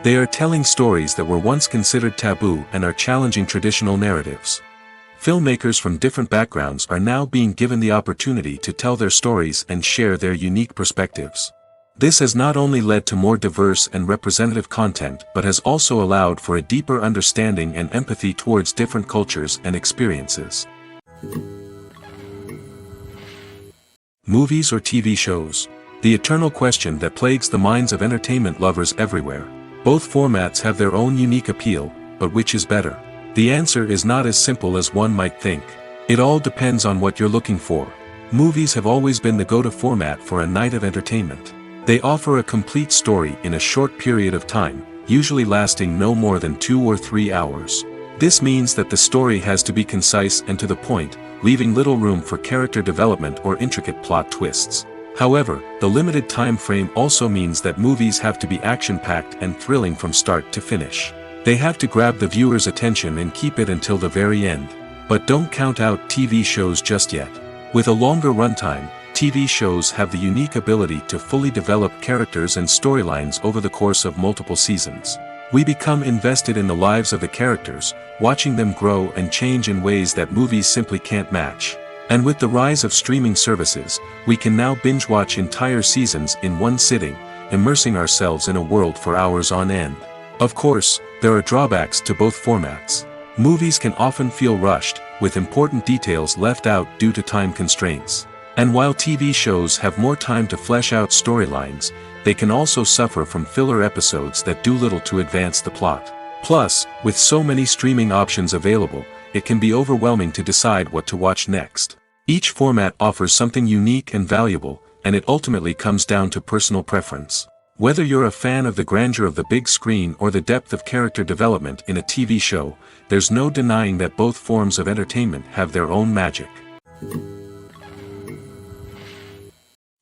They are telling stories that were once considered taboo and are challenging traditional narratives. Filmmakers from different backgrounds are now being given the opportunity to tell their stories and share their unique perspectives. This has not only led to more diverse and representative content but has also allowed for a deeper understanding and empathy towards different cultures and experiences. Movies or TV shows? The eternal question that plagues the minds of entertainment lovers everywhere. Both formats have their own unique appeal, but which is better? The answer is not as simple as one might think. It all depends on what you're looking for. Movies have always been the go-to format for a night of entertainment. They offer a complete story in a short period of time, usually lasting no more than 2 or 3 hours. This means that the story has to be concise and to the point, leaving little room for character development or intricate plot twists. However, the limited time frame also means that movies have to be action-packed and thrilling from start to finish. They have to grab the viewer's attention and keep it until the very end. But don't count out TV shows just yet. With a longer runtime, TV shows have the unique ability to fully develop characters and storylines over the course of multiple seasons. We become invested in the lives of the characters, watching them grow and change in ways that movies simply can't match. And with the rise of streaming services, we can now binge-watch entire seasons in one sitting, immersing ourselves in a world for hours on end. Of course, there are drawbacks to both formats. Movies can often feel rushed, with important details left out due to time constraints. And while TV shows have more time to flesh out storylines, they can also suffer from filler episodes that do little to advance the plot. Plus, with so many streaming options available, it can be overwhelming to decide what to watch next. Each format offers something unique and valuable, and it ultimately comes down to personal preference. Whether you're a fan of the grandeur of the big screen or the depth of character development in a TV show, there's no denying that both forms of entertainment have their own magic.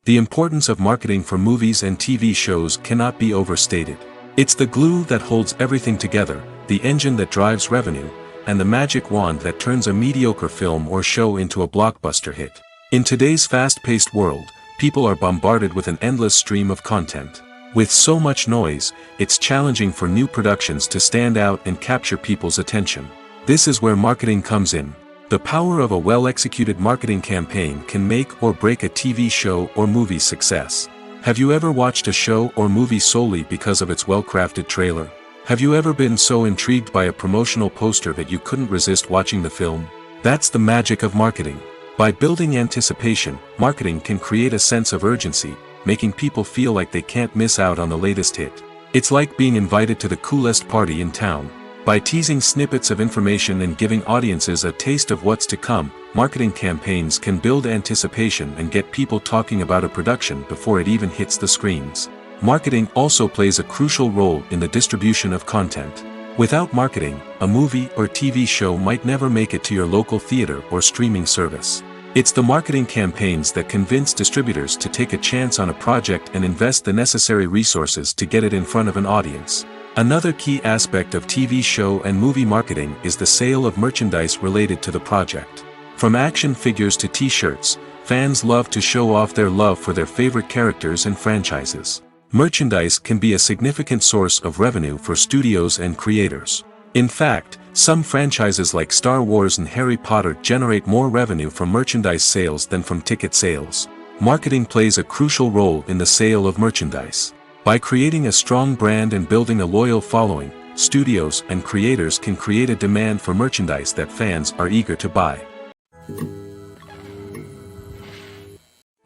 The importance of marketing for movies and TV shows cannot be overstated. It's the glue that holds everything together, the engine that drives revenue, and the magic wand that turns a mediocre film or show into a blockbuster hit. In today's fast-paced world, people are bombarded with an endless stream of content. With so much noise, it's challenging for new productions to stand out and capture people's attention. This is where marketing comes in. The power of a well-executed marketing campaign can make or break a TV show or movie's success. Have you ever watched a show or movie solely because of its well-crafted trailer? Have you ever been so intrigued by a promotional poster that you couldn't resist watching the film? That's the magic of marketing. By building anticipation, marketing can create a sense of urgency, making people feel like they can't miss out on the latest hit. It's like being invited to the coolest party in town. By teasing snippets of information and giving audiences a taste of what's to come, marketing campaigns can build anticipation and get people talking about a production before it even hits the screens. Marketing also plays a crucial role in the distribution of content. Without marketing, a movie or TV show might never make it to your local theater or streaming service. It's the marketing campaigns that convince distributors to take a chance on a project and invest the necessary resources to get it in front of an audience. Another key aspect of TV show and movie marketing is the sale of merchandise related to the project. From action figures to t-shirts, fans love to show off their love for their favorite characters and franchises. Merchandise can be a significant source of revenue for studios and creators. In fact, some franchises like Star Wars and Harry Potter generate more revenue from merchandise sales than from ticket sales. Marketing plays a crucial role in the sale of merchandise. By creating a strong brand and building a loyal following, studios and creators can create a demand for merchandise that fans are eager to buy.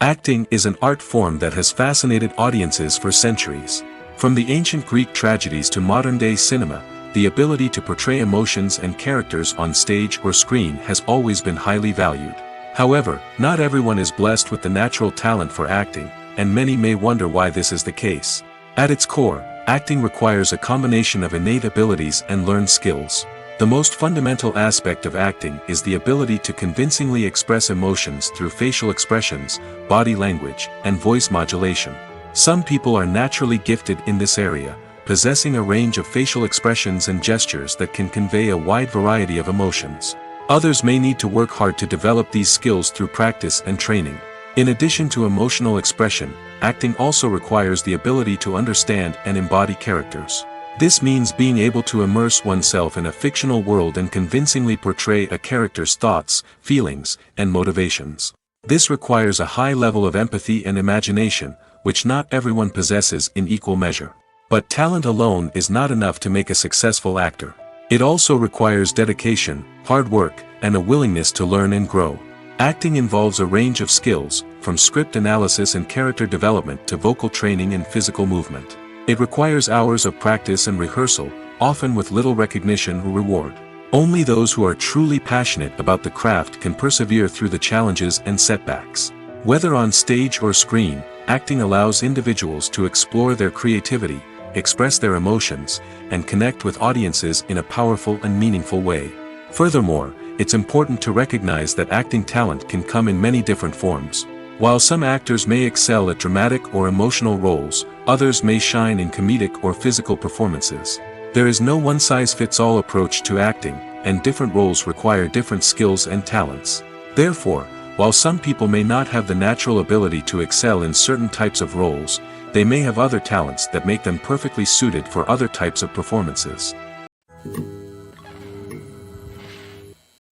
Acting is an art form that has fascinated audiences for centuries. From the ancient Greek tragedies to modern-day cinema, the ability to portray emotions and characters on stage or screen has always been highly valued. However, not everyone is blessed with the natural talent for acting, and many may wonder why this is the case. At its core, acting requires a combination of innate abilities and learned skills. The most fundamental aspect of acting is the ability to convincingly express emotions through facial expressions, body language, and voice modulation. Some people are naturally gifted in this area, possessing a range of facial expressions and gestures that can convey a wide variety of emotions. Others may need to work hard to develop these skills through practice and training. In addition to emotional expression, acting also requires the ability to understand and embody characters. This means being able to immerse oneself in a fictional world and convincingly portray a character's thoughts, feelings, and motivations. This requires a high level of empathy and imagination, which not everyone possesses in equal measure. But talent alone is not enough to make a successful actor. It also requires dedication, hard work, and a willingness to learn and grow. Acting involves a range of skills, from script analysis and character development to vocal training and physical movement. It requires hours of practice and rehearsal, often with little recognition or reward. Only those who are truly passionate about the craft can persevere through the challenges and setbacks. Whether on stage or screen, acting allows individuals to explore their creativity, express their emotions, and connect with audiences in a powerful and meaningful way. Furthermore, it's important to recognize that acting talent can come in many different forms. While some actors may excel at dramatic or emotional roles, others may shine in comedic or physical performances. There is no one-size-fits-all approach to acting, and different roles require different skills and talents. Therefore, while some people may not have the natural ability to excel in certain types of roles, they may have other talents that make them perfectly suited for other types of performances.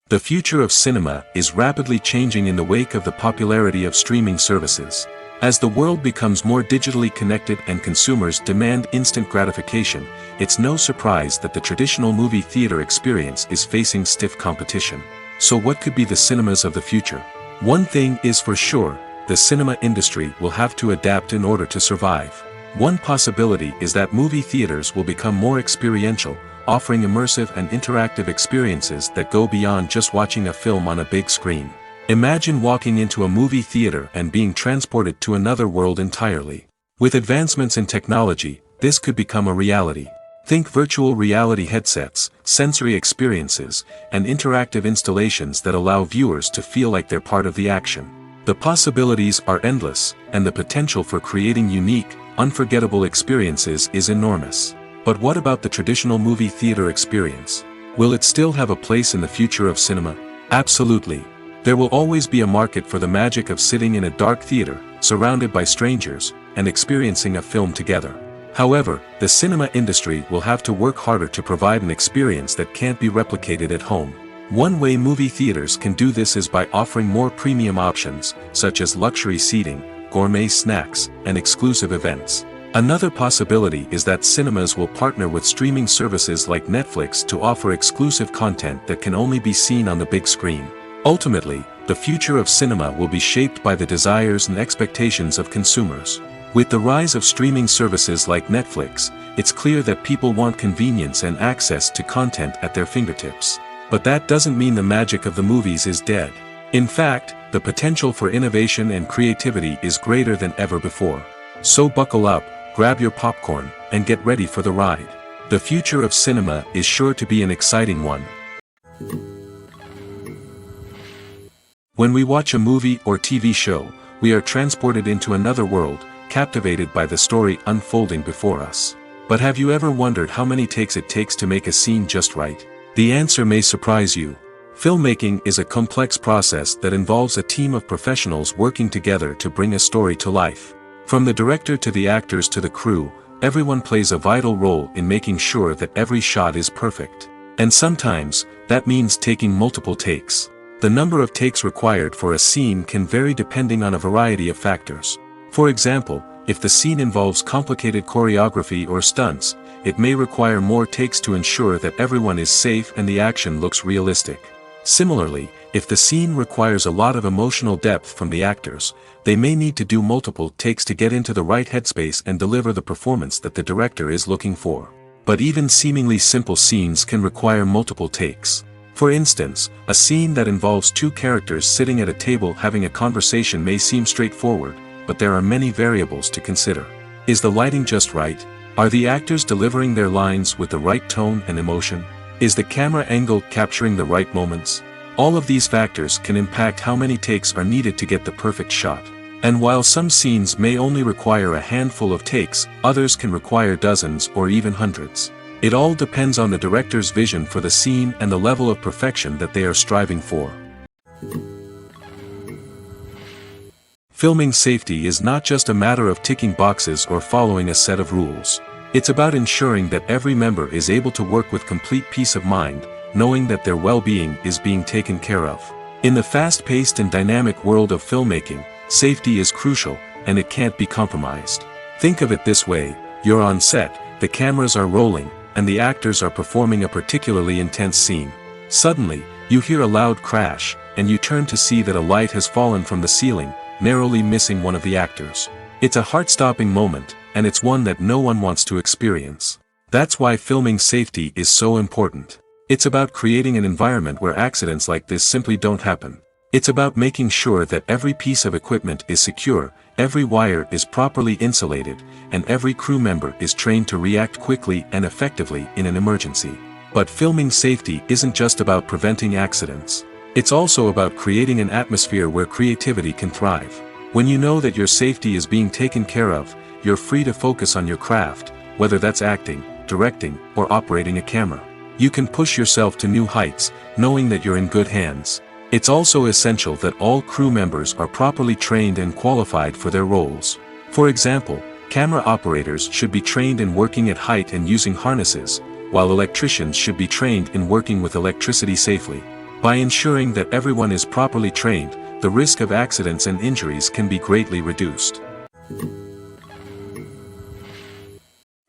The future of cinema is rapidly changing in the wake of the popularity of streaming services. As the world becomes more digitally connected and consumers demand instant gratification, it's no surprise that the traditional movie theater experience is facing stiff competition. So what could be the cinemas of the future? One thing is for sure, the cinema industry will have to adapt in order to survive. One possibility is that movie theaters will become more experiential, offering immersive and interactive experiences that go beyond just watching a film on a big screen. Imagine walking into a movie theater and being transported to another world entirely. With advancements in technology, this could become a reality. Think virtual reality headsets, sensory experiences, and interactive installations that allow viewers to feel like they're part of the action. The possibilities are endless, and the potential for creating unique, unforgettable experiences is enormous. But what about the traditional movie theater experience? Will it still have a place in the future of cinema? Absolutely. There will always be a market for the magic of sitting in a dark theater, surrounded by strangers, and experiencing a film together. However, the cinema industry will have to work harder to provide an experience that can't be replicated at home. One way movie theaters can do this is by offering more premium options, such as luxury seating, gourmet snacks, and exclusive events. Another possibility is that cinemas will partner with streaming services like Netflix to offer exclusive content that can only be seen on the big screen. Ultimately, the future of cinema will be shaped by the desires and expectations of consumers. With the rise of streaming services like Netflix, it's clear that people want convenience and access to content at their fingertips. But that doesn't mean the magic of the movies is dead. In fact, the potential for innovation and creativity is greater than ever before. So buckle up, grab your popcorn, and get ready for the ride. The future of cinema is sure to be an exciting one. When we watch a movie or TV show, we are transported into another world, captivated by the story unfolding before us. But have you ever wondered how many takes it takes to make a scene just right? The answer may surprise you. Filmmaking is a complex process that involves a team of professionals working together to bring a story to life. From the director to the actors to the crew, everyone plays a vital role in making sure that every shot is perfect. And sometimes, that means taking multiple takes. The number of takes required for a scene can vary depending on a variety of factors. For example, if the scene involves complicated choreography or stunts, it may require more takes to ensure that everyone is safe and the action looks realistic. Similarly, if the scene requires a lot of emotional depth from the actors, they may need to do multiple takes to get into the right headspace and deliver the performance that the director is looking for. But even seemingly simple scenes can require multiple takes. For instance, a scene that involves two characters sitting at a table having a conversation may seem straightforward, but there are many variables to consider. Is the lighting just right? Are the actors delivering their lines with the right tone and emotion? Is the camera angle capturing the right moments? All of these factors can impact how many takes are needed to get the perfect shot. And while some scenes may only require a handful of takes, others can require dozens or even hundreds. It all depends on the director's vision for the scene and the level of perfection that they are striving for. Filming safety is not just a matter of ticking boxes or following a set of rules. It's about ensuring that every member is able to work with complete peace of mind, knowing that their well-being is being taken care of. In the fast-paced and dynamic world of filmmaking, safety is crucial, and it can't be compromised. Think of it this way: you're on set, the cameras are rolling, and the actors are performing a particularly intense scene. Suddenly, you hear a loud crash, and you turn to see that a light has fallen from the ceiling, narrowly missing one of the actors. It's a heart-stopping moment, and it's one that no one wants to experience. That's why filming safety is so important. It's about creating an environment where accidents like this simply don't happen. It's about making sure that every piece of equipment is secure, every wire is properly insulated, and every crew member is trained to react quickly and effectively in an emergency. But filming safety isn't just about preventing accidents. It's also about creating an atmosphere where creativity can thrive. When you know that your safety is being taken care of, you're free to focus on your craft, whether that's acting, directing, or operating a camera. You can push yourself to new heights, knowing that you're in good hands. It's also essential that all crew members are properly trained and qualified for their roles. For example, camera operators should be trained in working at height and using harnesses, while electricians should be trained in working with electricity safely. By ensuring that everyone is properly trained, the risk of accidents and injuries can be greatly reduced.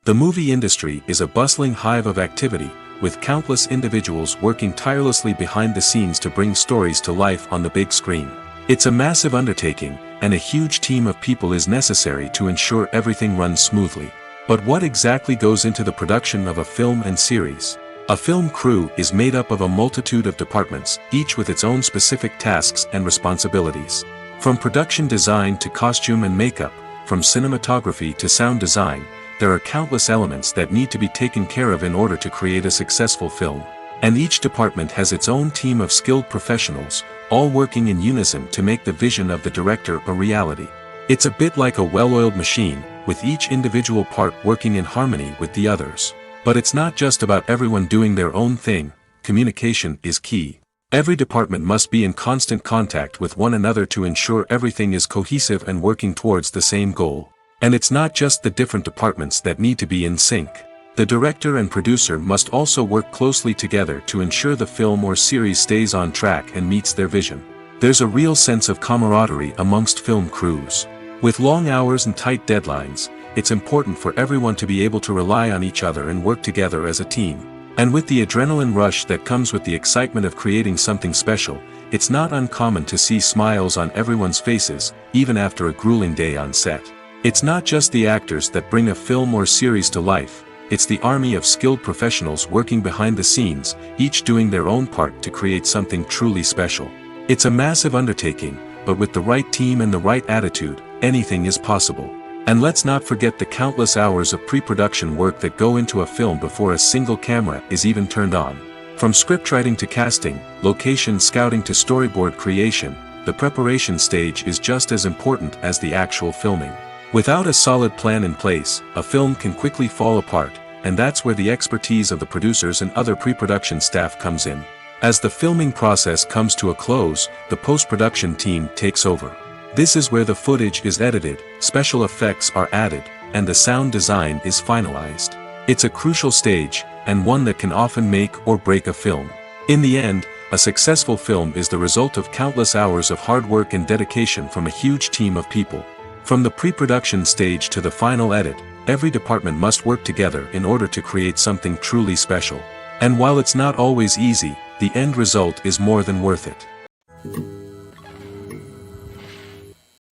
The movie industry is a bustling hive of activity, with countless individuals working tirelessly behind the scenes to bring stories to life on the big screen. It's a massive undertaking, and a huge team of people is necessary to ensure everything runs smoothly. But what exactly goes into the production of a film and series? A film crew is made up of a multitude of departments, each with its own specific tasks and responsibilities. From production design to costume and makeup, from cinematography to sound design, there are countless elements that need to be taken care of in order to create a successful film. And each department has its own team of skilled professionals, all working in unison to make the vision of the director a reality. It's a bit like a well-oiled machine, with each individual part working in harmony with the others. But it's not just about everyone doing their own thing. Communication is key. Every department must be in constant contact with one another to ensure everything is cohesive and working towards the same goal. And it's not just the different departments that need to be in sync. The director and producer must also work closely together to ensure the film or series stays on track and meets their vision. There's a real sense of camaraderie amongst film crews. With long hours and tight deadlines, it's important for everyone to be able to rely on each other and work together as a team. And with the adrenaline rush that comes with the excitement of creating something special, it's not uncommon to see smiles on everyone's faces, even after a grueling day on set. It's not just the actors that bring a film or series to life, it's the army of skilled professionals working behind the scenes, each doing their own part to create something truly special. It's a massive undertaking, but with the right team and the right attitude, anything is possible. And let's not forget the countless hours of pre-production work that go into a film before a single camera is even turned on. From scriptwriting to casting, location scouting to storyboard creation, the preparation stage is just as important as the actual filming. Without a solid plan in place, a film can quickly fall apart, and that's where the expertise of the producers and other pre-production staff comes in. As the filming process comes to a close, the post-production team takes over. This is where the footage is edited, special effects are added, and the sound design is finalized. It's a crucial stage, and one that can often make or break a film. In the end, a successful film is the result of countless hours of hard work and dedication from a huge team of people. From the pre-production stage to the final edit, every department must work together in order to create something truly special. And while it's not always easy, the end result is more than worth it.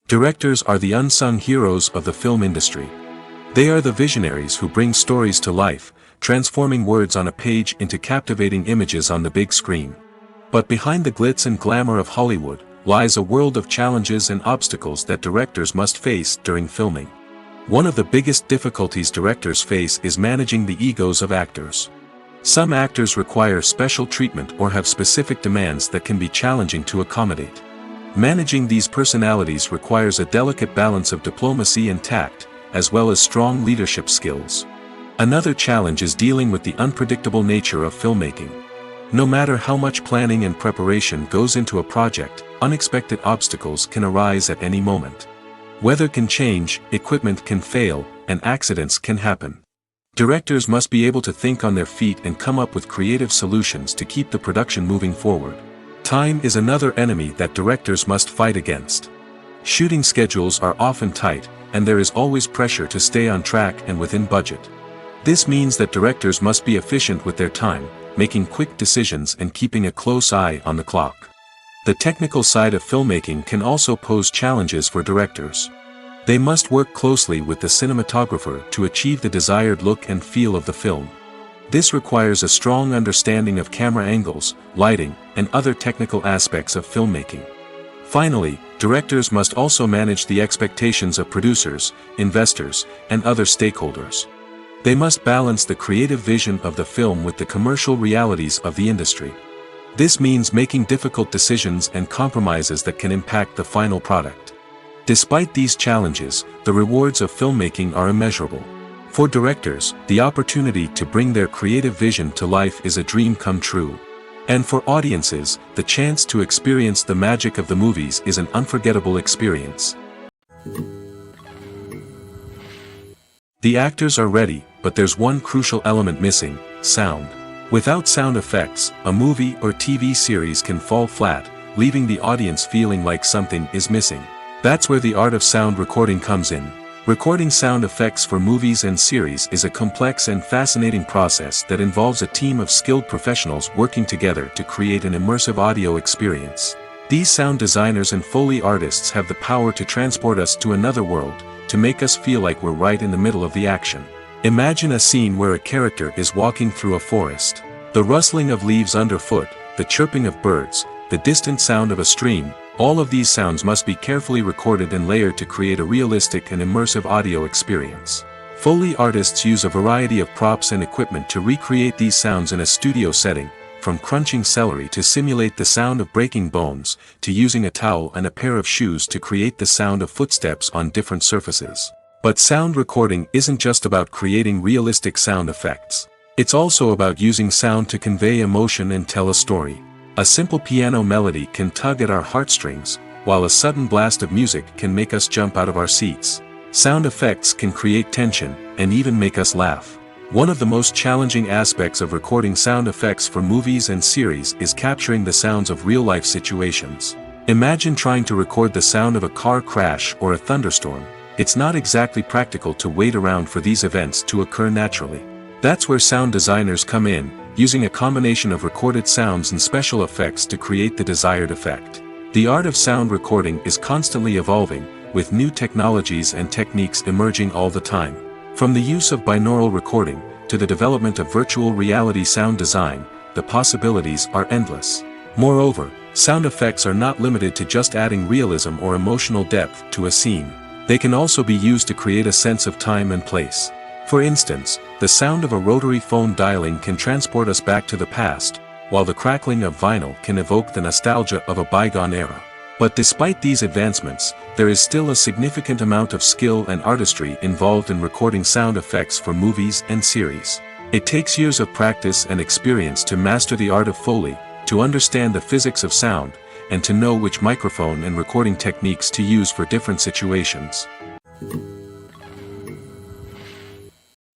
Directors are the unsung heroes of the film industry. They are the visionaries who bring stories to life, transforming words on a page into captivating images on the big screen. But behind the glitz and glamour of Hollywood, lies a world of challenges and obstacles that directors must face during filming. One of the biggest difficulties directors face is managing the egos of actors. Some actors require special treatment or have specific demands that can be challenging to accommodate. Managing these personalities requires a delicate balance of diplomacy and tact, as well as strong leadership skills. Another challenge is dealing with the unpredictable nature of filmmaking. No matter how much planning and preparation goes into a project, unexpected obstacles can arise at any moment. Weather can change, equipment can fail, and accidents can happen. Directors must be able to think on their feet and come up with creative solutions to keep the production moving forward. Time is another enemy that directors must fight against. Shooting schedules are often tight, and there is always pressure to stay on track and within budget. This means that directors must be efficient with their time, making quick decisions and keeping a close eye on the clock. The technical side of filmmaking can also pose challenges for directors. They must work closely with the cinematographer to achieve the desired look and feel of the film. This requires a strong understanding of camera angles, lighting, and other technical aspects of filmmaking. Finally, directors must also manage the expectations of producers, investors, and other stakeholders. They must balance the creative vision of the film with the commercial realities of the industry. This means making difficult decisions and compromises that can impact the final product. Despite these challenges, the rewards of filmmaking are immeasurable. For directors, the opportunity to bring their creative vision to life is a dream come true. And for audiences, the chance to experience the magic of the movies is an unforgettable experience. The actors are ready, but there's one crucial element missing: sound. Without sound effects, a movie or TV series can fall flat, leaving the audience feeling like something is missing. That's where the art of sound recording comes in. Recording sound effects for movies and series is a complex and fascinating process that involves a team of skilled professionals working together to create an immersive audio experience. These sound designers and Foley artists have the power to transport us to another world, to make us feel like we're right in the middle of the action. Imagine a scene where a character is walking through a forest. The rustling of leaves underfoot, the chirping of birds, the distant sound of a stream, all of these sounds must be carefully recorded and layered to create a realistic and immersive audio experience. Foley artists use a variety of props and equipment to recreate these sounds in a studio setting, from crunching celery to simulate the sound of breaking bones, to using a towel and a pair of shoes to create the sound of footsteps on different surfaces. But sound recording isn't just about creating realistic sound effects. It's also about using sound to convey emotion and tell a story. A simple piano melody can tug at our heartstrings, while a sudden blast of music can make us jump out of our seats. Sound effects can create tension, and even make us laugh. One of the most challenging aspects of recording sound effects for movies and series is capturing the sounds of real-life situations. Imagine trying to record the sound of a car crash or a thunderstorm. It's not exactly practical to wait around for these events to occur naturally. That's where sound designers come in, using a combination of recorded sounds and special effects to create the desired effect. The art of sound recording is constantly evolving, with new technologies and techniques emerging all the time. From the use of binaural recording, to the development of virtual reality sound design, the possibilities are endless. Moreover, sound effects are not limited to just adding realism or emotional depth to a scene. They can also be used to create a sense of time and place. For instance, the sound of a rotary phone dialing can transport us back to the past, while the crackling of vinyl can evoke the nostalgia of a bygone era. But despite these advancements, there is still a significant amount of skill and artistry involved in recording sound effects for movies and series. It takes years of practice and experience to master the art of Foley, to understand the physics of sound, and to know which microphone and recording techniques to use for different situations.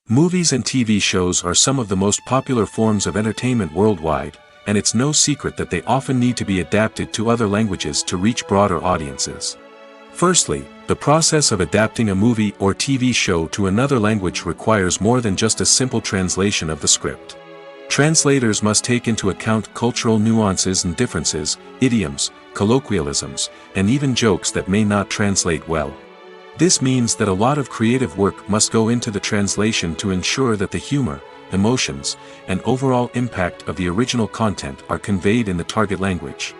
Movies and TV shows are some of the most popular forms of entertainment worldwide, and it's no secret that they often need to be adapted to other languages to reach broader audiences. Firstly, the process of adapting a movie or TV show to another language requires more than just a simple translation of the script. Translators must take into account cultural nuances and differences, idioms, colloquialisms, and even jokes that may not translate well. This means that a lot of creative work must go into the translation to ensure that the humor, emotions, and overall impact of the original content are conveyed in the target language.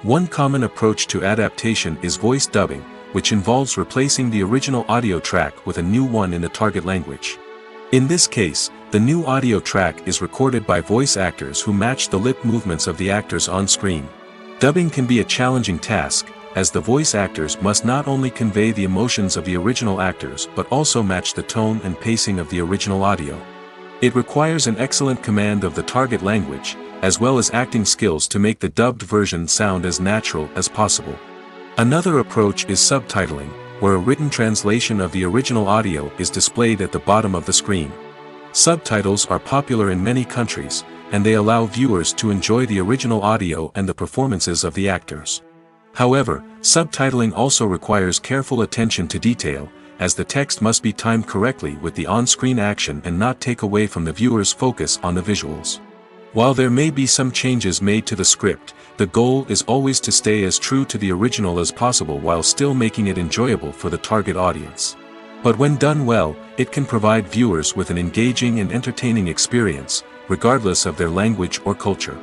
One common approach to adaptation is voice dubbing, which involves replacing the original audio track with a new one in the target language. In this case, the new audio track is recorded by voice actors who match the lip movements of the actors on screen. Dubbing can be a challenging task, as the voice actors must not only convey the emotions of the original actors but also match the tone and pacing of the original audio. It requires an excellent command of the target language, as well as acting skills to make the dubbed version sound as natural as possible. Another approach is subtitling, where a written translation of the original audio is displayed at the bottom of the screen. Subtitles are popular in many countries, and they allow viewers to enjoy the original audio and the performances of the actors. However, subtitling also requires careful attention to detail, as the text must be timed correctly with the on-screen action and not take away from the viewer's focus on the visuals. While there may be some changes made to the script, the goal is always to stay as true to the original as possible while still making it enjoyable for the target audience. But when done well, it can provide viewers with an engaging and entertaining experience, regardless of their language or culture.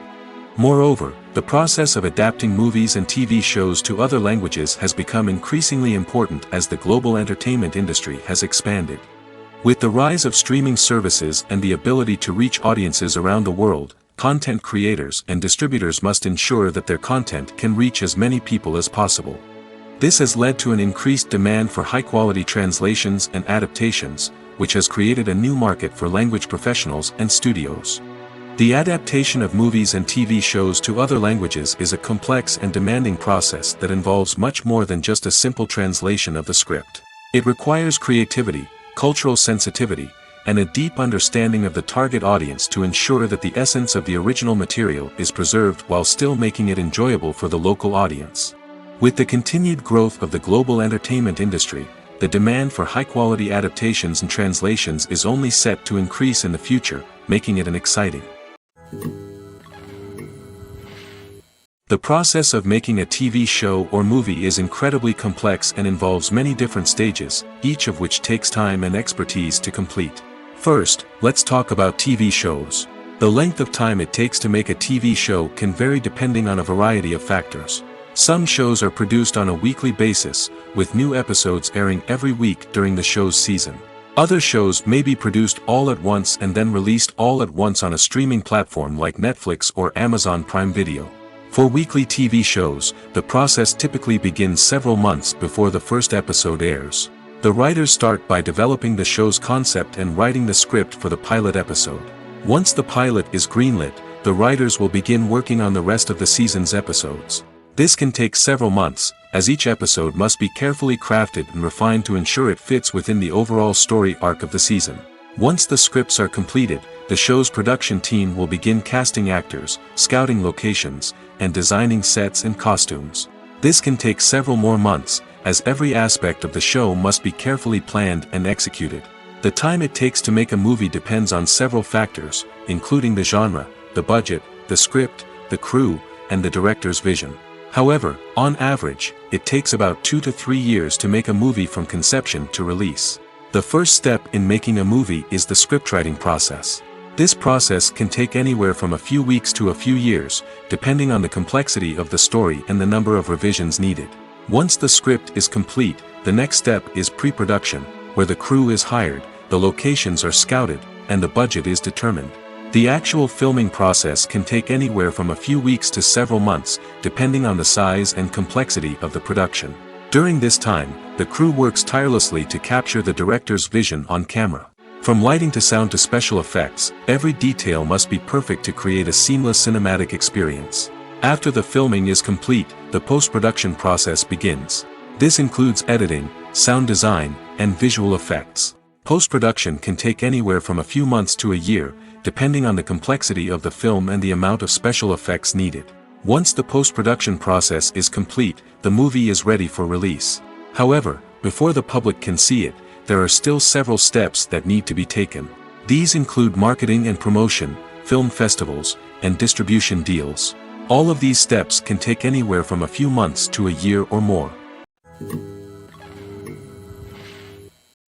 Moreover, the process of adapting movies and TV shows to other languages has become increasingly important as the global entertainment industry has expanded. With the rise of streaming services and the ability to reach audiences around the world, content creators and distributors must ensure that their content can reach as many people as possible. This has led to an increased demand for high-quality translations and adaptations, which has created a new market for language professionals and studios. The adaptation of movies and TV shows to other languages is a complex and demanding process that involves much more than just a simple translation of the script. It requires creativity, cultural sensitivity, and a deep understanding of the target audience to ensure that the essence of the original material is preserved while still making it enjoyable for the local audience. With the continued growth of the global entertainment industry, the demand for high-quality adaptations and translations is only set to increase in the future, making it an exciting. The process of making a TV show or movie is incredibly complex and involves many different stages, each of which takes time and expertise to complete. First, let's talk about TV shows. The length of time it takes to make a TV show can vary depending on a variety of factors. Some shows are produced on a weekly basis, with new episodes airing every week during the show's season. Other shows may be produced all at once and then released all at once on a streaming platform like Netflix or Amazon Prime Video. For weekly TV shows, the process typically begins several months before the first episode airs. The writers start by developing the show's concept and writing the script for the pilot episode. Once the pilot is greenlit, the writers will begin working on the rest of the season's episodes. This can take several months, as each episode must be carefully crafted and refined to ensure it fits within the overall story arc of the season. Once the scripts are completed, the show's production team will begin casting actors, scouting locations, and designing sets and costumes. This can take several more months, as every aspect of the show must be carefully planned and executed. The time it takes to make a movie depends on several factors, including the genre, the budget, the script, the crew, and the director's vision. However, on average, it takes about 2 to 3 years to make a movie from conception to release. The first step in making a movie is the scriptwriting process. This process can take anywhere from a few weeks to a few years, depending on the complexity of the story and the number of revisions needed. Once the script is complete, the next step is pre-production, where the crew is hired, the locations are scouted, and the budget is determined. The actual filming process can take anywhere from a few weeks to several months, depending on the size and complexity of the production. During this time, the crew works tirelessly to capture the director's vision on camera. From lighting to sound to special effects, every detail must be perfect to create a seamless cinematic experience. After the filming is complete, the post-production process begins. This includes editing, sound design, and visual effects. Post-production can take anywhere from a few months to a year, depending on the complexity of the film and the amount of special effects needed. Once the post-production process is complete, the movie is ready for release. However, before the public can see it, there are still several steps that need to be taken. These include marketing and promotion, film festivals, and distribution deals. All of these steps can take anywhere from a few months to a year or more.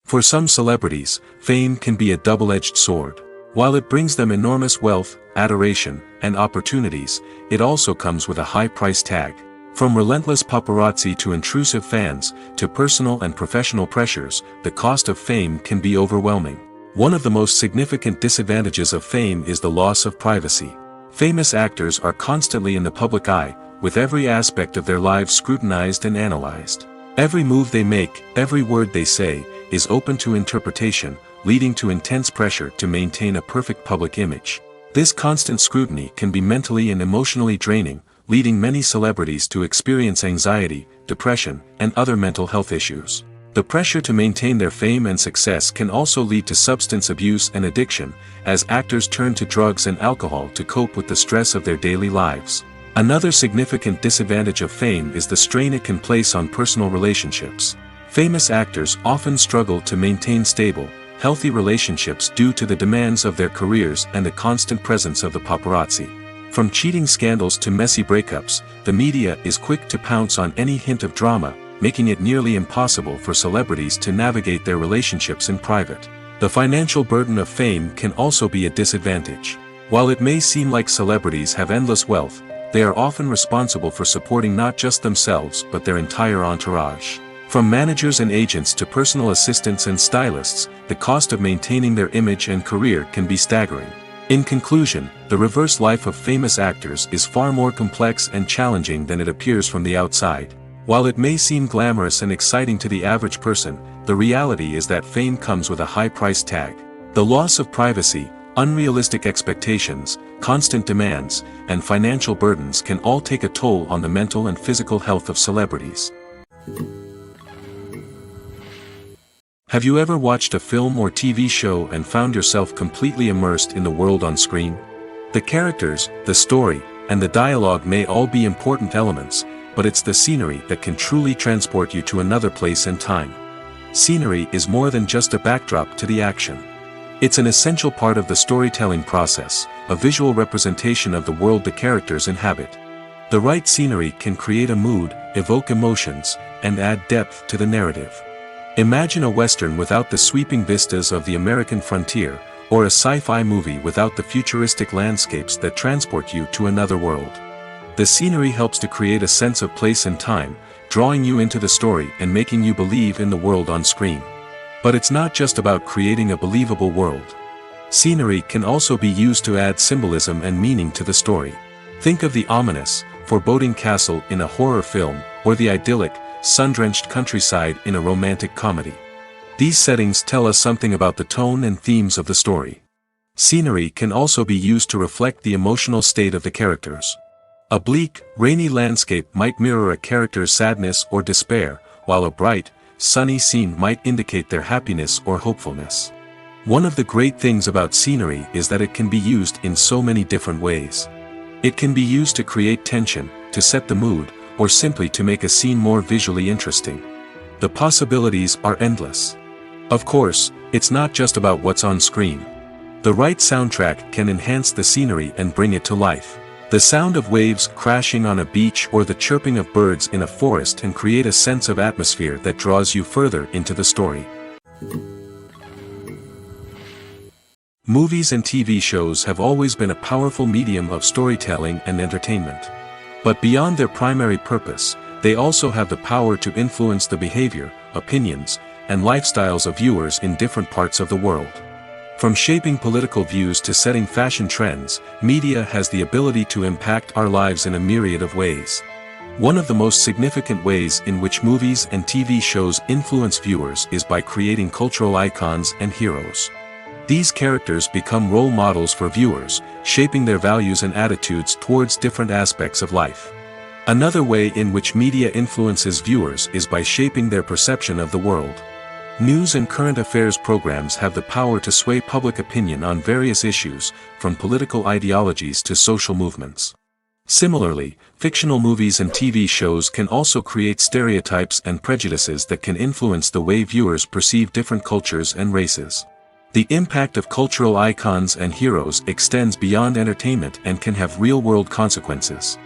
For some celebrities, fame can be a double-edged sword. While it brings them enormous wealth, adoration, and opportunities, it also comes with a high price tag. From relentless paparazzi to intrusive fans, to personal and professional pressures, the cost of fame can be overwhelming. One of the most significant disadvantages of fame is the loss of privacy. Famous actors are constantly in the public eye, with every aspect of their lives scrutinized and analyzed. Every move they make, every word they say, is open to interpretation, leading to intense pressure to maintain a perfect public image. This constant scrutiny can be mentally and emotionally draining, leading many celebrities to experience anxiety, depression, and other mental health issues. The pressure to maintain their fame and success can also lead to substance abuse and addiction, as actors turn to drugs and alcohol to cope with the stress of their daily lives. Another significant disadvantage of fame is the strain it can place on personal relationships. Famous actors often struggle to maintain stable, healthy relationships due to the demands of their careers and the constant presence of the paparazzi. From cheating scandals to messy breakups, the media is quick to pounce on any hint of drama, making it nearly impossible for celebrities to navigate their relationships in private. The financial burden of fame can also be a disadvantage. While it may seem like celebrities have endless wealth, they are often responsible for supporting not just themselves but their entire entourage. From managers and agents to personal assistants and stylists, the cost of maintaining their image and career can be staggering. In conclusion, the reverse life of famous actors is far more complex and challenging than it appears from the outside. While it may seem glamorous and exciting to the average person, the reality is that fame comes with a high price tag. The loss of privacy, unrealistic expectations, constant demands, and financial burdens can all take a toll on the mental and physical health of celebrities. Have you ever watched a film or TV show and found yourself completely immersed in the world on screen? The characters, the story, and the dialogue may all be important elements, but it's the scenery that can truly transport you to another place and time. Scenery is more than just a backdrop to the action. It's an essential part of the storytelling process, a visual representation of the world the characters inhabit. The right scenery can create a mood, evoke emotions, and add depth to the narrative. Imagine a Western without the sweeping vistas of the American frontier, or a sci-fi movie without the futuristic landscapes that transport you to another world. The scenery helps to create a sense of place and time, drawing you into the story and making you believe in the world on screen. But it's not just about creating a believable world. Scenery can also be used to add symbolism and meaning to the story. Think of the ominous, foreboding castle in a horror film, or the idyllic, sun-drenched countryside in a romantic comedy. These settings tell us something about the tone and themes of the story. Scenery can also be used to reflect the emotional state of the characters. A bleak, rainy landscape might mirror a character's sadness or despair, while a bright, sunny scene might indicate their happiness or hopefulness. One of the great things about scenery is that it can be used in so many different ways. It can be used to create tension, to set the mood, or simply to make a scene more visually interesting. The possibilities are endless. Of course, it's not just about what's on screen. The right soundtrack can enhance the scenery and bring it to life. The sound of waves crashing on a beach or the chirping of birds in a forest can create a sense of atmosphere that draws you further into the story. Movies and TV shows have always been a powerful medium of storytelling and entertainment. But beyond their primary purpose, they also have the power to influence the behavior, opinions, and lifestyles of viewers in different parts of the world. From shaping political views to setting fashion trends, media has the ability to impact our lives in a myriad of ways. One of the most significant ways in which movies and TV shows influence viewers is by creating cultural icons and heroes. These characters become role models for viewers, shaping their values and attitudes towards different aspects of life. Another way in which media influences viewers is by shaping their perception of the world. News and current affairs programs have the power to sway public opinion on various issues, from political ideologies to social movements. Similarly, fictional movies and TV shows can also create stereotypes and prejudices that can influence the way viewers perceive different cultures and races. The impact of cultural icons and heroes extends beyond entertainment and can have real-world consequences.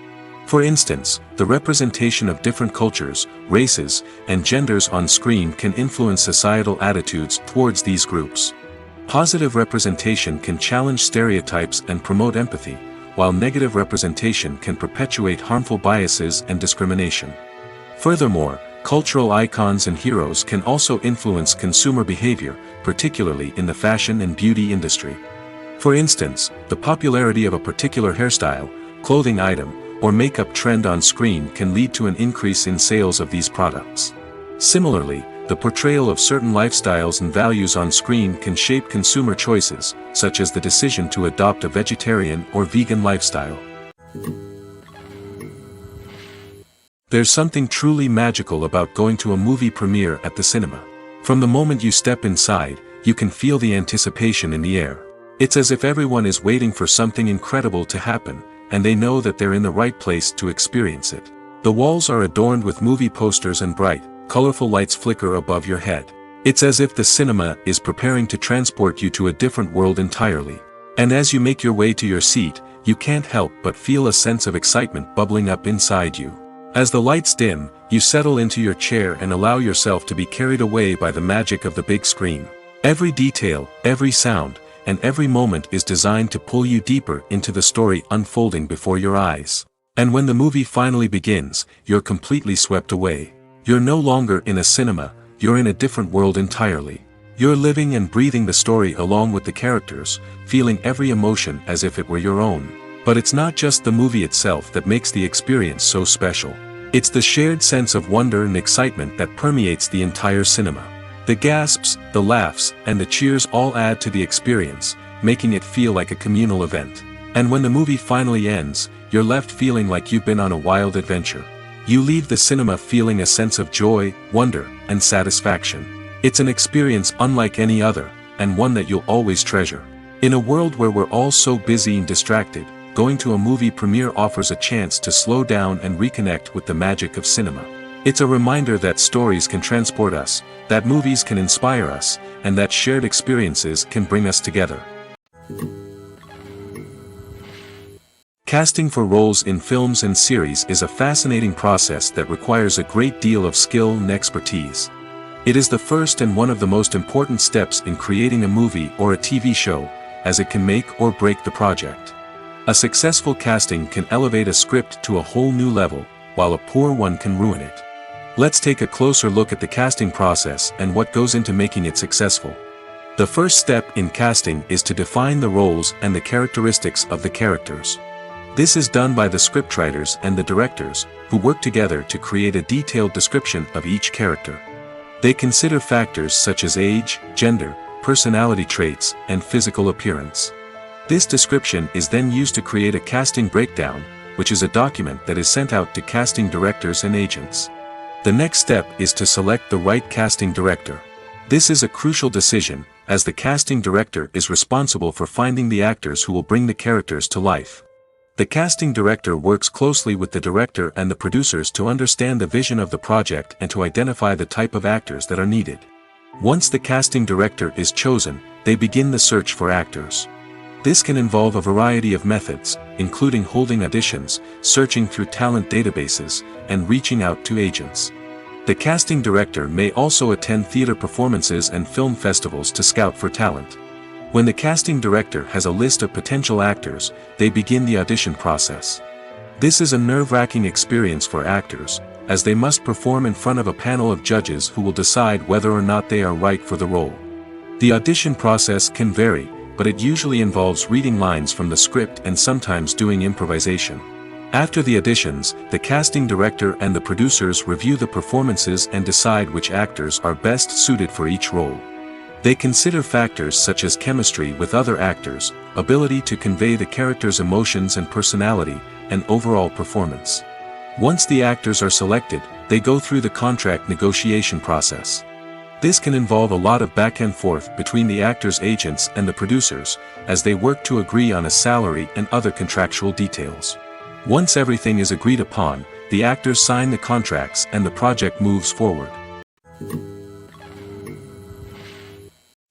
For instance, the representation of different cultures, races, and genders on screen can influence societal attitudes towards these groups. Positive representation can challenge stereotypes and promote empathy, while negative representation can perpetuate harmful biases and discrimination. Furthermore, cultural icons and heroes can also influence consumer behavior, particularly in the fashion and beauty industry. For instance, the popularity of a particular hairstyle, clothing item, or makeup trend on screen can lead to an increase in sales of these products. Similarly, the portrayal of certain lifestyles and values on screen can shape consumer choices, such as the decision to adopt a vegetarian or vegan lifestyle. There's something truly magical about going to a movie premiere at the cinema. From the moment you step inside, you can feel the anticipation in the air. It's as if everyone is waiting for something incredible to happen, and they know that they're in the right place to experience it. The walls are adorned with movie posters and bright, colorful lights flicker above your head. It's as if the cinema is preparing to transport you to a different world entirely. And as you make your way to your seat, you can't help but feel a sense of excitement bubbling up inside you. As the lights dim, you settle into your chair and allow yourself to be carried away by the magic of the big screen. Every detail, every sound, and every moment is designed to pull you deeper into the story unfolding before your eyes. And when the movie finally begins, you're completely swept away. You're no longer in a cinema, you're in a different world entirely. You're living and breathing the story along with the characters, feeling every emotion as if it were your own. But it's not just the movie itself that makes the experience so special. It's the shared sense of wonder and excitement that permeates the entire cinema. The gasps, the laughs, and the cheers all add to the experience, making it feel like a communal event. And when the movie finally ends, you're left feeling like you've been on a wild adventure. You leave the cinema feeling a sense of joy, wonder, and satisfaction. It's an experience unlike any other, and one that you'll always treasure. In a world where we're all so busy and distracted, going to a movie premiere offers a chance to slow down and reconnect with the magic of cinema. It's a reminder that stories can transport us, that movies can inspire us, and that shared experiences can bring us together. Casting for roles in films and series is a fascinating process that requires a great deal of skill and expertise. It is the first and one of the most important steps in creating a movie or a TV show, as it can make or break the project. A successful casting can elevate a script to a whole new level, while a poor one can ruin it. Let's take a closer look at the casting process and what goes into making it successful. The first step in casting is to define the roles and the characteristics of the characters. This is done by the scriptwriters and the directors, who work together to create a detailed description of each character. They consider factors such as age, gender, personality traits, and physical appearance. This description is then used to create a casting breakdown, which is a document that is sent out to casting directors and agents. The next step is to select the right casting director. This is a crucial decision, as the casting director is responsible for finding the actors who will bring the characters to life. The casting director works closely with the director and the producers to understand the vision of the project and to identify the type of actors that are needed. Once the casting director is chosen, they begin the search for actors. This can involve a variety of methods, including holding auditions, searching through talent databases, and reaching out to agents. The casting director may also attend theater performances and film festivals to scout for talent. When the casting director has a list of potential actors, they begin the audition process. This is a nerve-wracking experience for actors, as they must perform in front of a panel of judges who will decide whether or not they are right for the role. The audition process can vary, but it usually involves reading lines from the script and sometimes doing improvisation. After the auditions, the casting director and the producers review the performances and decide which actors are best suited for each role. They consider factors such as chemistry with other actors, ability to convey the character's emotions and personality, and overall performance. Once the actors are selected, they go through the contract negotiation process. This can involve a lot of back and forth between the actors' agents and the producers, as they work to agree on a salary and other contractual details. Once everything is agreed upon, the actors sign the contracts and the project moves forward.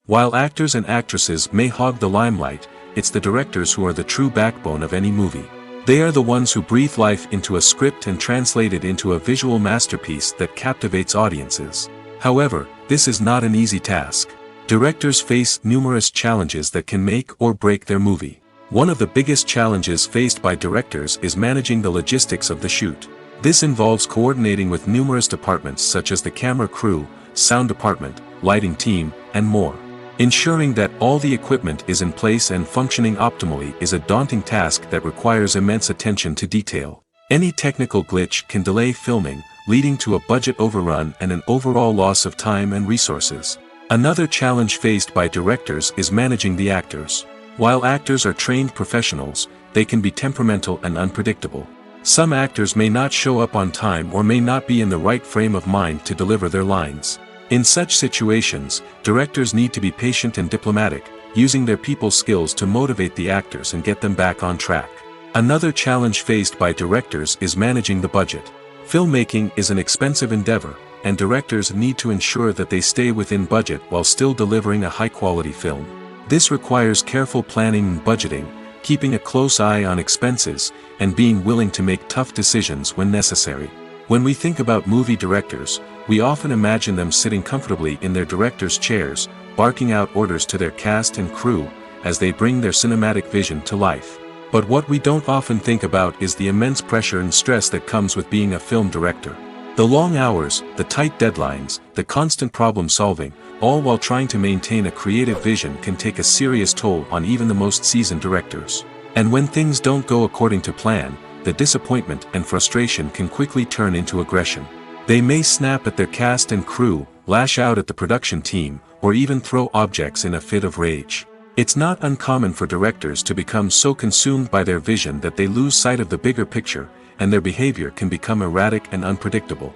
While actors and actresses may hog the limelight, it's the directors who are the true backbone of any movie. They are the ones who breathe life into a script and translate it into a visual masterpiece that captivates audiences. However, this is not an easy task. Directors face numerous challenges that can make or break their movie. One of the biggest challenges faced by directors is managing the logistics of the shoot. This involves coordinating with numerous departments such as the camera crew, sound department, lighting team, and more. Ensuring that all the equipment is in place and functioning optimally is a daunting task that requires immense attention to detail. Any technical glitch can delay filming, leading to a budget overrun and an overall loss of time and resources. Another challenge faced by directors is managing the actors. While actors are trained professionals, they can be temperamental and unpredictable. Some actors may not show up on time or may not be in the right frame of mind to deliver their lines. In such situations, directors need to be patient and diplomatic, using their people skills to motivate the actors and get them back on track. Another challenge faced by directors is managing the budget. Filmmaking is an expensive endeavor, and directors need to ensure that they stay within budget while still delivering a high-quality film. This requires careful planning and budgeting, keeping a close eye on expenses, and being willing to make tough decisions when necessary. When we think about movie directors, we often imagine them sitting comfortably in their director's chairs, barking out orders to their cast and crew, as they bring their cinematic vision to life. But what we don't often think about is the immense pressure and stress that comes with being a film director. The long hours, the tight deadlines, the constant problem solving, all while trying to maintain a creative vision can take a serious toll on even the most seasoned directors. And when things don't go according to plan, the disappointment and frustration can quickly turn into aggression. They may snap at their cast and crew, lash out at the production team, or even throw objects in a fit of rage. It's not uncommon for directors to become so consumed by their vision that they lose sight of the bigger picture, and their behavior can become erratic and unpredictable.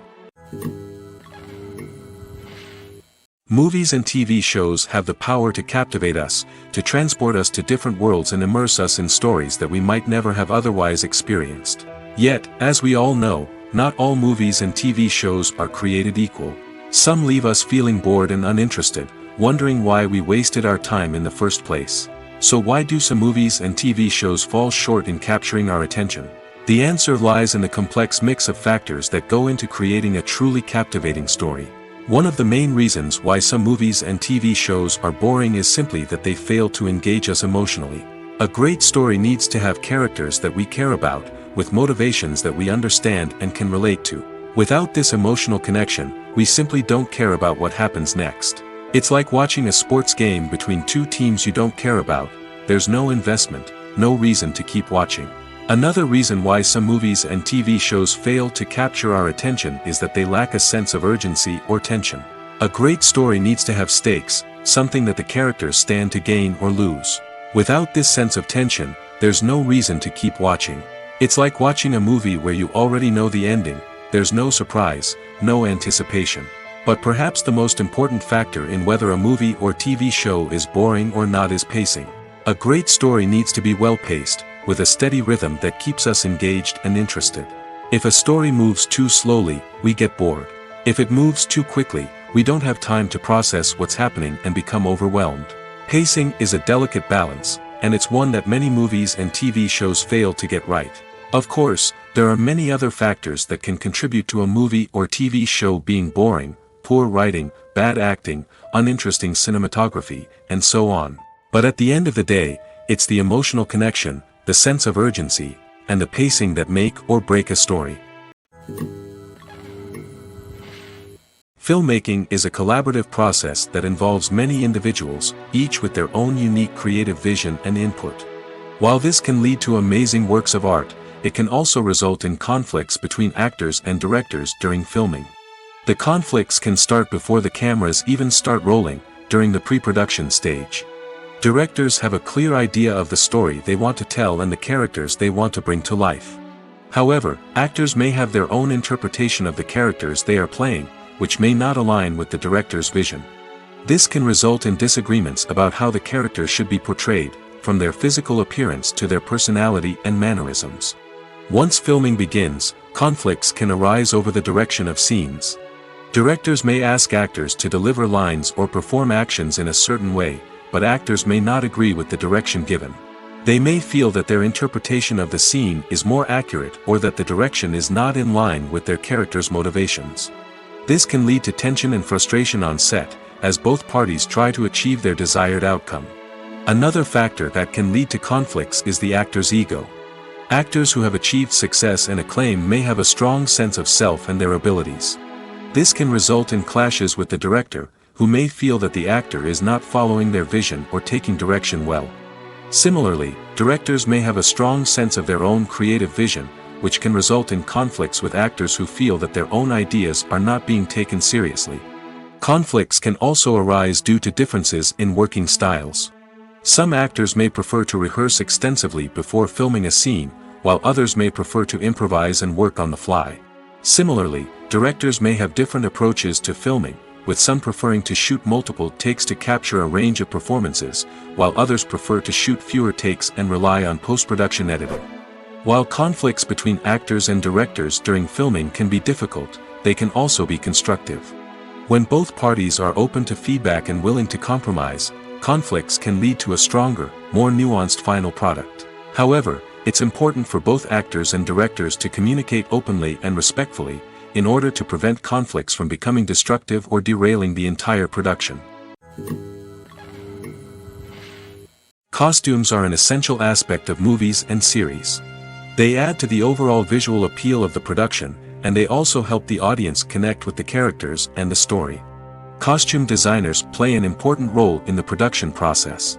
Movies and TV shows have the power to captivate us, to transport us to different worlds and immerse us in stories that we might never have otherwise experienced. Yet, as we all know, not all movies and TV shows are created equal. Some leave us feeling bored and uninterested, wondering why we wasted our time in the first place. So why do some movies and TV shows fall short in capturing our attention? The answer lies in the complex mix of factors that go into creating a truly captivating story. One of the main reasons why some movies and TV shows are boring is simply that they fail to engage us emotionally. A great story needs to have characters that we care about, with motivations that we understand and can relate to. Without this emotional connection, we simply don't care about what happens next. It's like watching a sports game between two teams you don't care about. There's no investment, no reason to keep watching. Another reason why some movies and TV shows fail to capture our attention is that they lack a sense of urgency or tension. A great story needs to have stakes, something that the characters stand to gain or lose. Without this sense of tension, there's no reason to keep watching. It's like watching a movie where you already know the ending. There's no surprise, no anticipation. But perhaps the most important factor in whether a movie or TV show is boring or not is pacing. A great story needs to be well-paced, with a steady rhythm that keeps us engaged and interested. If a story moves too slowly, we get bored. If it moves too quickly, we don't have time to process what's happening and become overwhelmed. Pacing is a delicate balance, and it's one that many movies and TV shows fail to get right. Of course, there are many other factors that can contribute to a movie or TV show being boring: poor writing, bad acting, uninteresting cinematography, and so on. But at the end of the day, it's the emotional connection, the sense of urgency, and the pacing that make or break a story. Filmmaking is a collaborative process that involves many individuals, each with their own unique creative vision and input. While this can lead to amazing works of art, it can also result in conflicts between actors and directors during filming. The conflicts can start before the cameras even start rolling, during the pre-production stage. Directors have a clear idea of the story they want to tell and the characters they want to bring to life. However, actors may have their own interpretation of the characters they are playing, which may not align with the director's vision. This can result in disagreements about how the characters should be portrayed, from their physical appearance to their personality and mannerisms. Once filming begins, conflicts can arise over the direction of scenes. Directors may ask actors to deliver lines or perform actions in a certain way, but actors may not agree with the direction given. They may feel that their interpretation of the scene is more accurate or that the direction is not in line with their character's motivations. This can lead to tension and frustration on set, as both parties try to achieve their desired outcome. Another factor that can lead to conflicts is the actor's ego. Actors who have achieved success and acclaim may have a strong sense of self and their abilities. This can result in clashes with the director, who may feel that the actor is not following their vision or taking direction well. Similarly, directors may have a strong sense of their own creative vision, which can result in conflicts with actors who feel that their own ideas are not being taken seriously. Conflicts can also arise due to differences in working styles. Some actors may prefer to rehearse extensively before filming a scene, while others may prefer to improvise and work on the fly. Similarly, directors may have different approaches to filming, with some preferring to shoot multiple takes to capture a range of performances, while others prefer to shoot fewer takes and rely on post-production editing. While conflicts between actors and directors during filming can be difficult, they can also be constructive. When both parties are open to feedback and willing to compromise, conflicts can lead to a stronger, more nuanced final product. However, it's important for both actors and directors to communicate openly and respectfully, in order to prevent conflicts from becoming destructive or derailing the entire production. Costumes are an essential aspect of movies and series. They add to the overall visual appeal of the production, and they also help the audience connect with the characters and the story. Costume designers play an important role in the production process.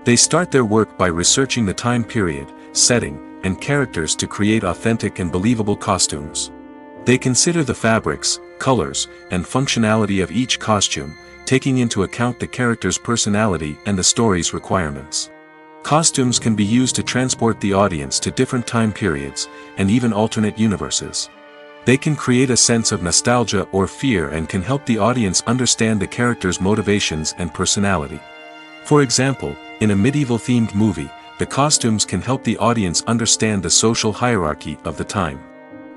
They start their work by researching the time period, setting, and characters to create authentic and believable costumes. They consider the fabrics, colors, and functionality of each costume, taking into account the character's personality and the story's requirements. Costumes can be used to transport the audience to different time periods, and even alternate universes. They can create a sense of nostalgia or fear and can help the audience understand the character's motivations and personality. For example, in a medieval-themed movie, the costumes can help the audience understand the social hierarchy of the time.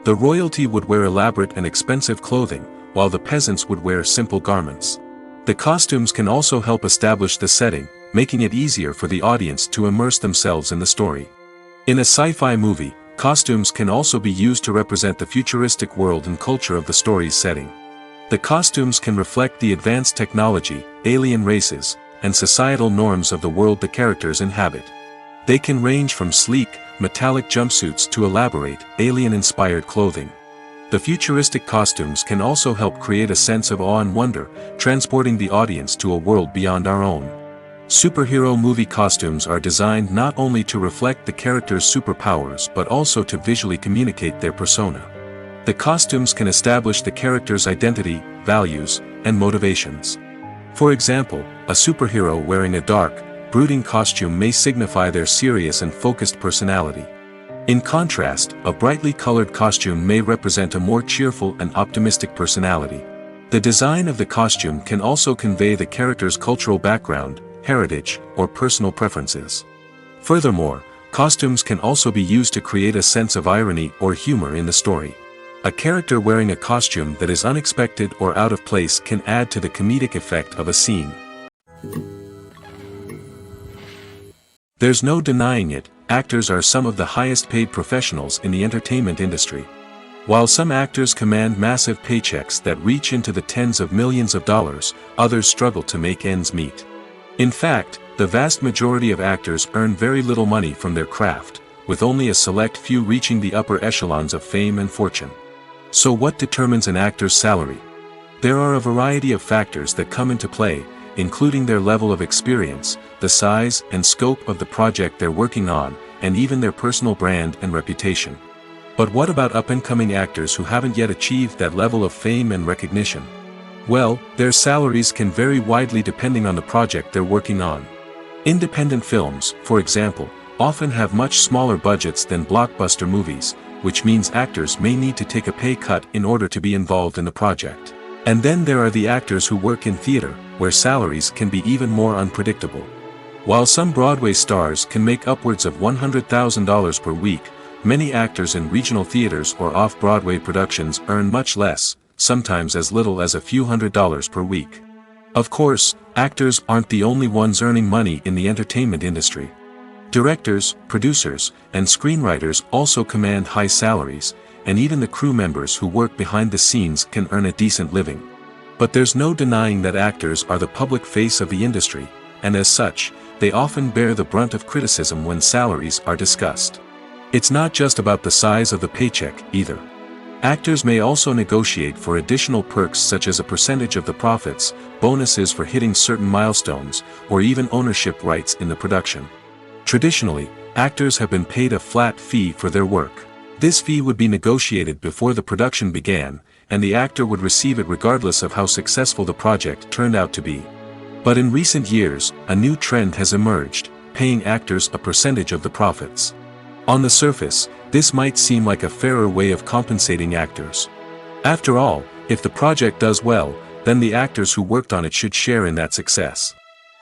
The royalty would wear elaborate and expensive clothing, while the peasants would wear simple garments. The costumes can also help establish the setting, making it easier for the audience to immerse themselves in the story. In a sci-fi movie, costumes can also be used to represent the futuristic world and culture of the story's setting. The costumes can reflect the advanced technology, alien races, and societal norms of the world the characters inhabit. They can range from sleek, metallic jumpsuits to elaborate, alien-inspired clothing. The futuristic costumes can also help create a sense of awe and wonder, transporting the audience to a world beyond our own. Superhero movie costumes are designed not only to reflect the character's superpowers but also to visually communicate their persona. The costumes can establish the character's identity, values, and motivations. For example, a superhero wearing a dark, brooding costume may signify their serious and focused personality. In contrast, a brightly colored costume may represent a more cheerful and optimistic personality. The design of the costume can also convey the character's cultural background, heritage, or personal preferences. Furthermore, costumes can also be used to create a sense of irony or humor in the story. A character wearing a costume that is unexpected or out of place can add to the comedic effect of a scene. There's no denying it, actors are some of the highest paid professionals in the entertainment industry. While some actors command massive paychecks that reach into the tens of millions of dollars, others struggle to make ends meet. In fact, the vast majority of actors earn very little money from their craft, with only a select few reaching the upper echelons of fame and fortune. So what determines an actor's salary? There are a variety of factors that come into play, including their level of experience, the size and scope of the project they're working on, and even their personal brand and reputation. But what about up-and-coming actors who haven't yet achieved that level of fame and recognition? Well, their salaries can vary widely depending on the project they're working on. Independent films, for example, often have much smaller budgets than blockbuster movies, which means actors may need to take a pay cut in order to be involved in the project. And then there are the actors who work in theater, where salaries can be even more unpredictable. While some Broadway stars can make upwards of $100,000 per week, many actors in regional theaters or off-Broadway productions earn much less, sometimes as little as a few $100s per week. Of course, actors aren't the only ones earning money in the entertainment industry. Directors, producers, and screenwriters also command high salaries, and even the crew members who work behind the scenes can earn a decent living. But there's no denying that actors are the public face of the industry, and as such, they often bear the brunt of criticism when salaries are discussed. It's not just about the size of the paycheck, either. Actors may also negotiate for additional perks such as a percentage of the profits, bonuses for hitting certain milestones, or even ownership rights in the production. Traditionally, actors have been paid a flat fee for their work. This fee would be negotiated before the production began, and the actor would receive it regardless of how successful the project turned out to be. But in recent years, a new trend has emerged, paying actors a percentage of the profits. On the surface, This might seem like a fairer way of compensating actors. After all, if the project does well, then the actors who worked on it should share in that success.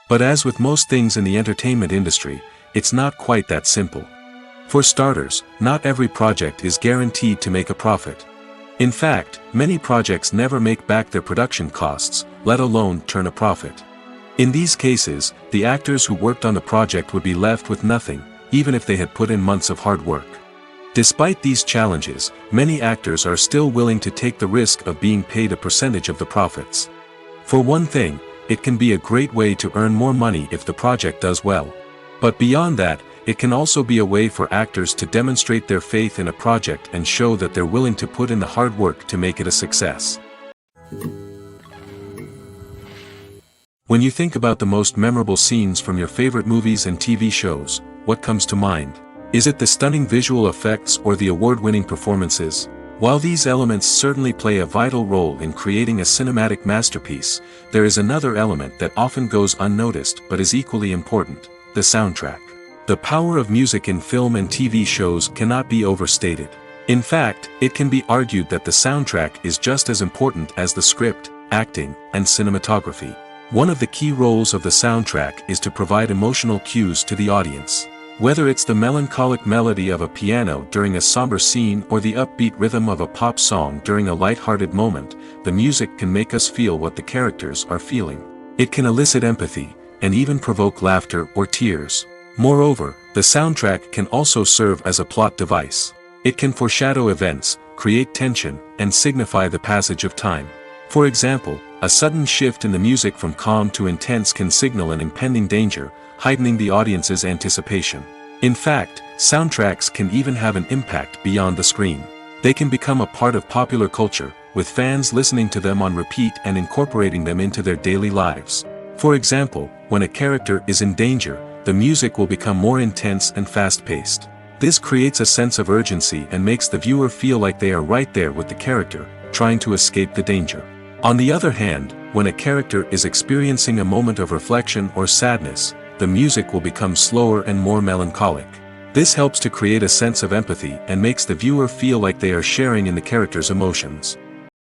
But as with most things in the entertainment industry, it's not quite that simple. For starters, not every project is guaranteed to make a profit. In fact, many projects never make back their production costs, let alone turn a profit. In these cases, the actors who worked on the project would be left with nothing, even if they had put in months of hard work. Despite these challenges, many actors are still willing to take the risk of being paid a percentage of the profits. For one thing, it can be a great way to earn more money if the project does well. But beyond that, it can also be a way for actors to demonstrate their faith in a project and show that they're willing to put in the hard work to make it a success. When you think about the most memorable scenes from your favorite movies and TV shows, what comes to mind? Is it the stunning visual effects or the award-winning performances? While these elements certainly play a vital role in creating a cinematic masterpiece, there is another element that often goes unnoticed but is equally important: the soundtrack. The power of music in film and TV shows cannot be overstated. In fact, it can be argued that the soundtrack is just as important as the script, acting, and cinematography. One of the key roles of the soundtrack is to provide emotional cues to the audience. Whether it's the melancholic melody of a piano during a somber scene or the upbeat rhythm of a pop song during a light-hearted moment, the music can make us feel what the characters are feeling. It can elicit empathy, and even provoke laughter or tears. Moreover, the soundtrack can also serve as a plot device. It can foreshadow events, create tension, and signify the passage of time. For example, a sudden shift in the music from calm to intense can signal an impending danger, heightening the audience's anticipation. In fact, soundtracks can even have an impact beyond the screen. They can become a part of popular culture, with fans listening to them on repeat and incorporating them into their daily lives. For example, when a character is in danger, the music will become more intense and fast-paced. This creates a sense of urgency and makes the viewer feel like they are right there with the character, trying to escape the danger. On the other hand, when a character is experiencing a moment of reflection or sadness, the music will become slower and more melancholic. This helps to create a sense of empathy and makes the viewer feel like they are sharing in the character's emotions.